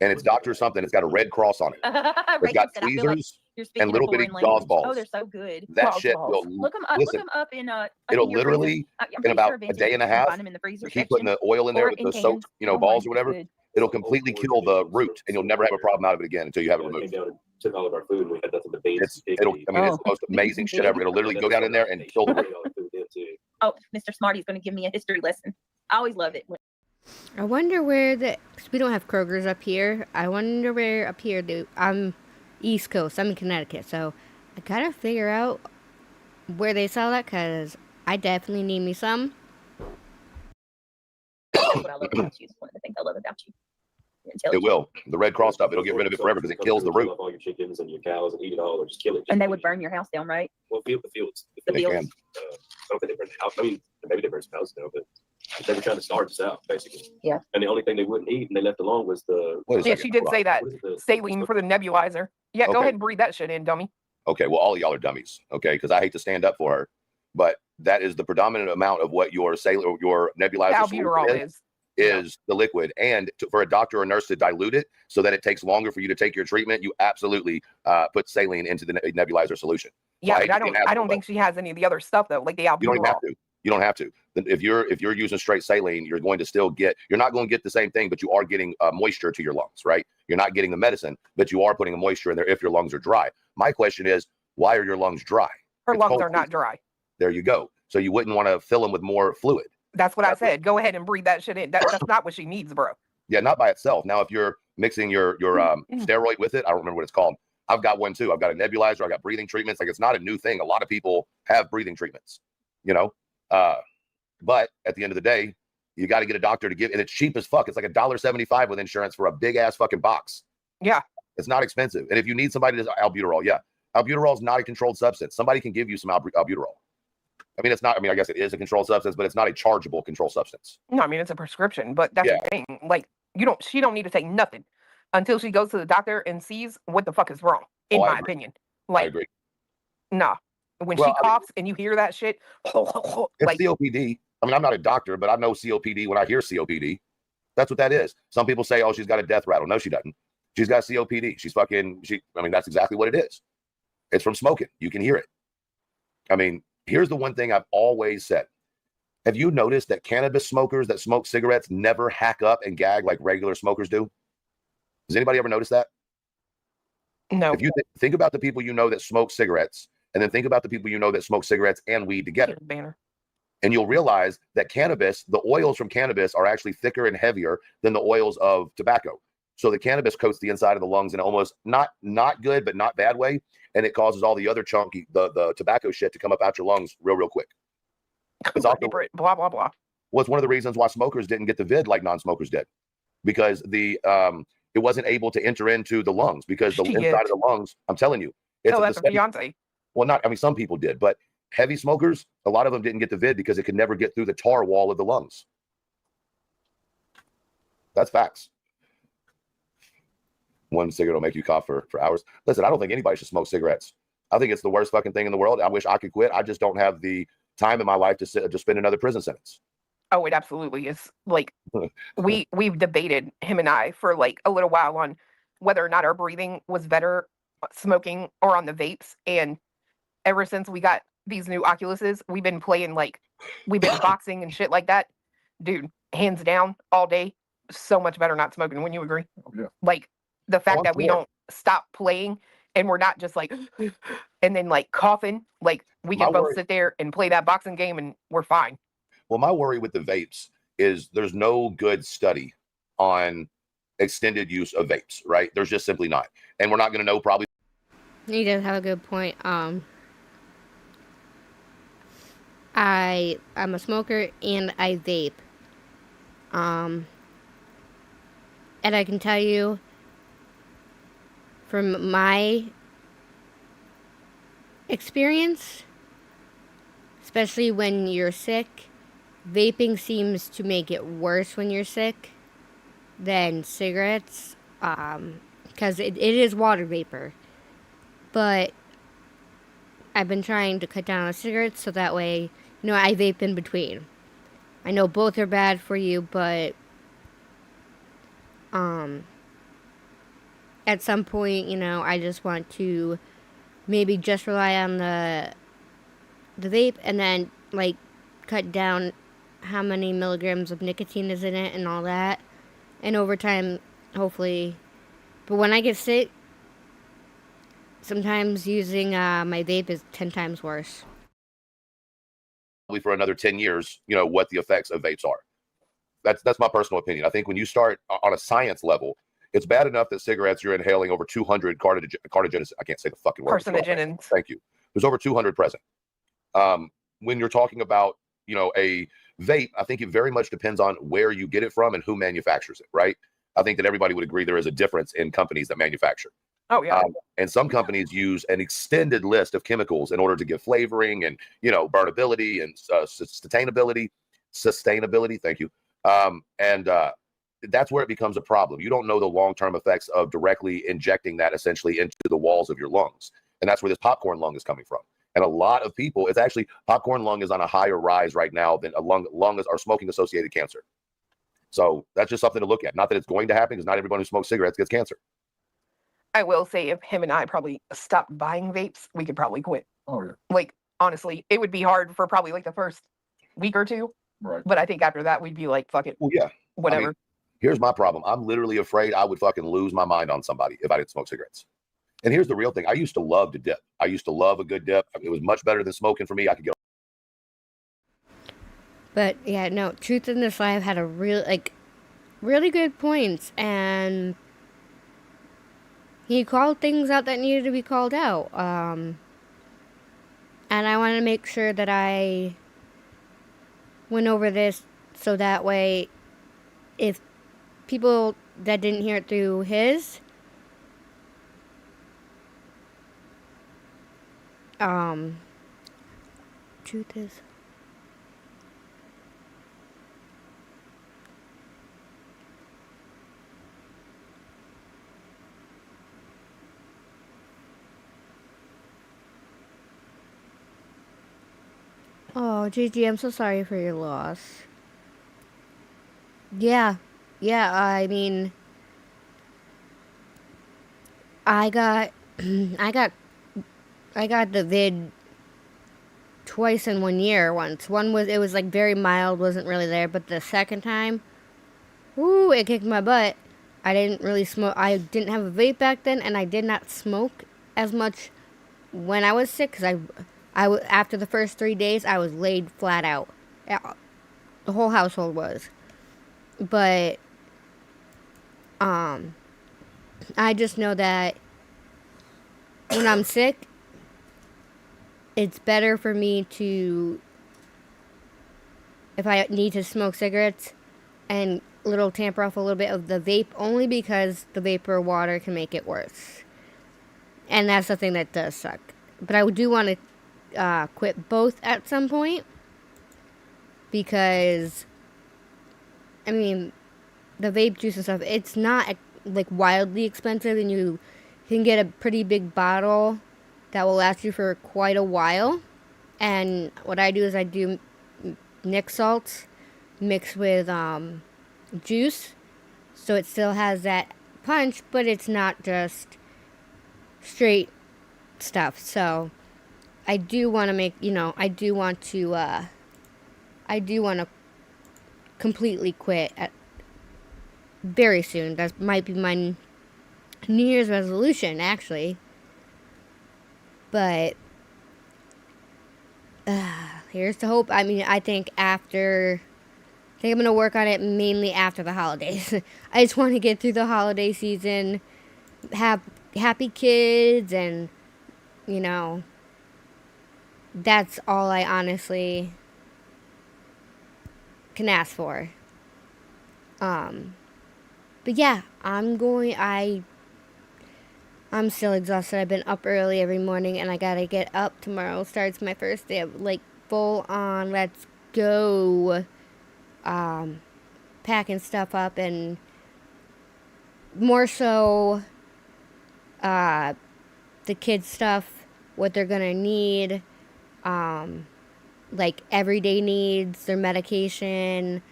and it's Dr. Something. It's got a red cross on it. It's Reagan got said, "I feel like tweezers you're speaking and little a bitty foreign Jaws language." balls. Oh, they're so good. That Jaws shit balls. will Look them up. listen. Look them up in It'll in your literally freezer. I'm in pretty about sure a Vintage day and a can half. find them in the freezer Keep putting section the oil in there or with in the soaked, cans. Oh my, balls or it's whatever. good. it'll completely kill the root, and you'll never have a problem out of it again until you have it Came removed. down and took all of our food, and we had nothing but beans. It's the most amazing shit ever. It'll literally go down in there and kill the root. Oh, Mr. Smarty's going to give me a history lesson. I always love it. I wonder where cause we don't have Kroger's up here. I wonder where up here, I'm East Coast. I'm in Connecticut. So I gotta figure out where they sell that, because I definitely need me some. That's what I love about you. It's one of the things I love about you. It will. The Red Cross stuff, it'll get rid of it forever because it kills the root. All your chickens and your cows and eat it all, or just kill it. And they would burn your house down, right? Well, the fields. The fields. I don't think they burned the house. I mean, maybe they burned some houses down, but they were trying to starve us out, basically. Yeah. And the only thing they wouldn't eat and they left alone was the. Yeah, she did say that. Saline for the nebulizer. Yeah, go Okay. ahead and breathe that shit in, dummy. Okay, well, all of y'all are dummies, okay? Because I hate to stand up for her, but that is the predominant amount of what your nebulizer Albuterol is the liquid. And for a doctor or nurse to dilute it so that it takes longer for you to take your treatment, you absolutely put saline into the nebulizer solution. Yeah, So but I don't think she has any of the other stuff though, like the You don't even albuterol. have to. You don't have to. If you're using straight saline, you're going to still you're not going to get the same thing, but you are getting moisture to your lungs, right? You're not getting the medicine, but you are putting a moisture in there if your lungs are dry. My question is, why are your lungs dry? Her It's lungs cold are not season. dry. There you go. So you wouldn't want to fill them with more fluid. That's what I said. Go ahead and breathe that shit in. That's not what she needs, bro. Yeah, not by itself. Now, if you're mixing your steroid with it, I don't remember what it's called. I've got one too. I've got a nebulizer. I got breathing treatments. Like, it's not a new thing. A lot of people have breathing treatments, you know. But at the end of the day, you got to get a doctor to give, and it's cheap as fuck. It's like $1.75 with insurance for a big ass fucking box. Yeah, it's not expensive. And if you need somebody to albuterol, yeah, albuterol is not a controlled substance. Somebody can give you some albuterol. I mean, it's not. I mean, I guess it is a controlled substance, but it's not a chargeable controlled substance. No, I mean it's a prescription, but that's Yeah. the thing. Like, she don't need to take nothing until she goes to the doctor and sees what the fuck is wrong, in Oh, I my agree. opinion. I Like, agree. nah. When Well, she I mean- coughs and you hear that shit, It's like, COPD. I mean, I'm not a doctor, but I know COPD when I hear COPD. That's what that is. Some people say, oh, she's got a death rattle. No, she doesn't. She's got COPD. I mean, that's exactly what it is. It's from smoking. You can hear it. I mean, here's the one thing I've always said. Have you noticed that cannabis smokers that smoke cigarettes never hack up and gag like regular smokers do? Does anybody ever notice that? No. If you think about the people you know that smoke cigarettes, and then think about the people you know that smoke cigarettes and weed together. Banner. And you'll realize that cannabis, the oils from cannabis are actually thicker and heavier than the oils of tobacco. So the cannabis coats the inside of the lungs in almost not good, but not bad way. And it causes all the other chunky, the tobacco shit to come up out your lungs real quick. It's also, blah, blah, blah. was one of the reasons why smokers didn't get the vid like non-smokers did. Because it wasn't able to enter into the lungs because the inside of the lungs, I'm telling you. No, that's a Beyonce. Well, some people did, but heavy smokers, a lot of them didn't get the vid because it could never get through the tar wall of the lungs. That's facts. One cigarette will make you cough for hours. Listen, I don't think anybody should smoke cigarettes. I think it's the worst fucking thing in the world. I wish I could quit. I just don't have the time in my life to spend another prison sentence. Oh, it absolutely is. Like, we've debated, him and I, for like a little while on whether or not our breathing was better smoking or on the vapes. And ever since we got these new Oculuses, we've been playing, like, we've been boxing and shit like that. Dude, hands down, all day, so much better not smoking. Wouldn't you agree? Yeah. Like, the fact that we sure. don't stop playing and we're not just like, and then like coughing, like we can My both worry- sit there and play that boxing game and we're fine. Well, my worry with the vapes is there's no good study on extended use of vapes, right? There's just simply not. And we're not going to know probably. He does have a good point. I'm a smoker and I vape. And I can tell you from my experience, especially when you're sick, vaping seems to make it worse when you're sick than cigarettes, because it is water vapor. But I've been trying to cut down on cigarettes so that way, I vape in between. I know both are bad for you, but at some point, I just want to maybe just rely on the vape and then like cut down how many milligrams of nicotine is in it and all that. and over time, hopefully. But when I get sick, sometimes using my vape is 10 times worse. For another 10 years, what the effects of vapes are. That's my personal opinion. I think when you start on a science level, it's bad enough that cigarettes, you're inhaling over 200 carcinogens. I can't say the fucking word. Carcinogens. Thank you. There's over 200 present. When you're talking about, a vape, I think it very much depends on where you get it from and who manufactures it, right? I think that everybody would agree there is a difference in companies that manufacture. Oh, yeah. And some companies use an extended list of chemicals in order to give flavoring and, burnability and sustainability. Thank you. That's where it becomes a problem. You don't know the long-term effects of directly injecting that essentially into the walls of your lungs. And that's where this popcorn lung is coming from. And a lot of people, it's actually popcorn lung is on a higher rise right now than a lung or smoking-associated cancer. So that's just something to look at. Not that it's going to happen, because not everyone who smokes cigarettes gets cancer. I will say, if him and I probably stopped buying vapes, we could probably quit. Oh, yeah. Like, honestly, it would be hard for probably like the first week or two. Right. But I think after that, we'd be like, fuck it. Well, yeah. Whatever. I mean, here's my problem. I'm literally afraid I would fucking lose my mind on somebody if I didn't smoke cigarettes. And here's the real thing. I used to love to dip. I used to love a good dip. It was much better than smoking for me. I could get. But yeah, no, Truth in This Live had a really good points, and he called things out that needed to be called out. And I want to make sure that I went over this so that way, if people that didn't hear it through his, truth is, oh, Gigi, I'm so sorry for your loss. Yeah, I mean, I got the vid twice in 1 year once. It was like very mild, wasn't really there, but the second time, whoo, it kicked my butt. I didn't really smoke. I didn't have a vape back then, and I did not smoke as much when I was sick, because after the first 3 days, I was laid flat out. The whole household was. But, I just know that when I'm sick, it's better for me to, if I need to smoke cigarettes, and tamper off a little bit of the vape, only because the vapor water can make it worse. And that's the thing that does suck. But I do want to quit both at some point, because, I mean, the vape juice and stuff, it's not like wildly expensive, and you can get a pretty big bottle that will last you for quite a while. And what I do is I do Nick salts mixed with juice, so it still has that punch, but it's not just straight stuff. So I do want to make, I do want to completely quit very soon. That might be my New Year's resolution, actually. But here's the hope. I mean, I think I'm going to work on it mainly after the holidays. I just want to get through the holiday season, have happy kids, and, that's all I honestly can ask for. But yeah, I'm still exhausted. I've been up early every morning, and I gotta get up. Tomorrow starts my first day of, full on, let's go, packing stuff up, and more so, the kids' stuff, what they're gonna need, everyday needs, their medication,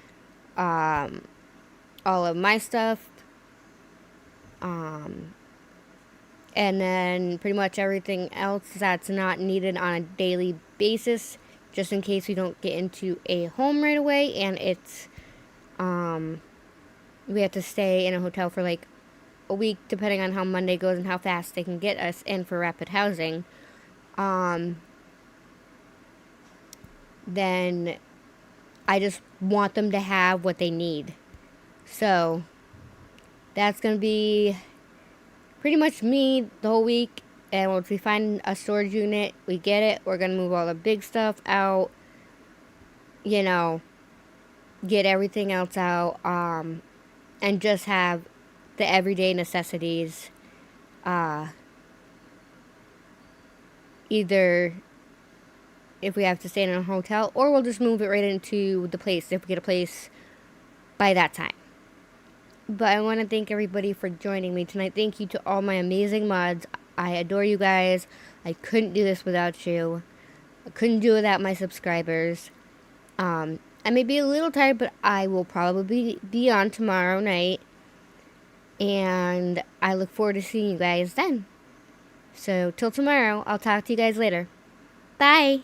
all of my stuff, and then pretty much everything else that's not needed on a daily basis, just in case we don't get into a home right away, and it's we have to stay in a hotel for like a week, depending on how Monday goes and how fast they can get us in for rapid housing. Then I just want them to have what they need. So that's going to be pretty much me the whole week. And once we find a storage unit, we get it. We're going to move all the big stuff out. You know, get everything else out. And just have the everyday necessities. Either if we have to stay in a hotel, or we'll just move it right into the place if we get a place by that time. But I want to thank everybody for joining me tonight. Thank you to all my amazing mods. I adore you guys. I couldn't do this without you. I couldn't do it without my subscribers. I may be a little tired, but I will probably be on tomorrow night. And I look forward to seeing you guys then. So, till tomorrow, I'll talk to you guys later. Bye!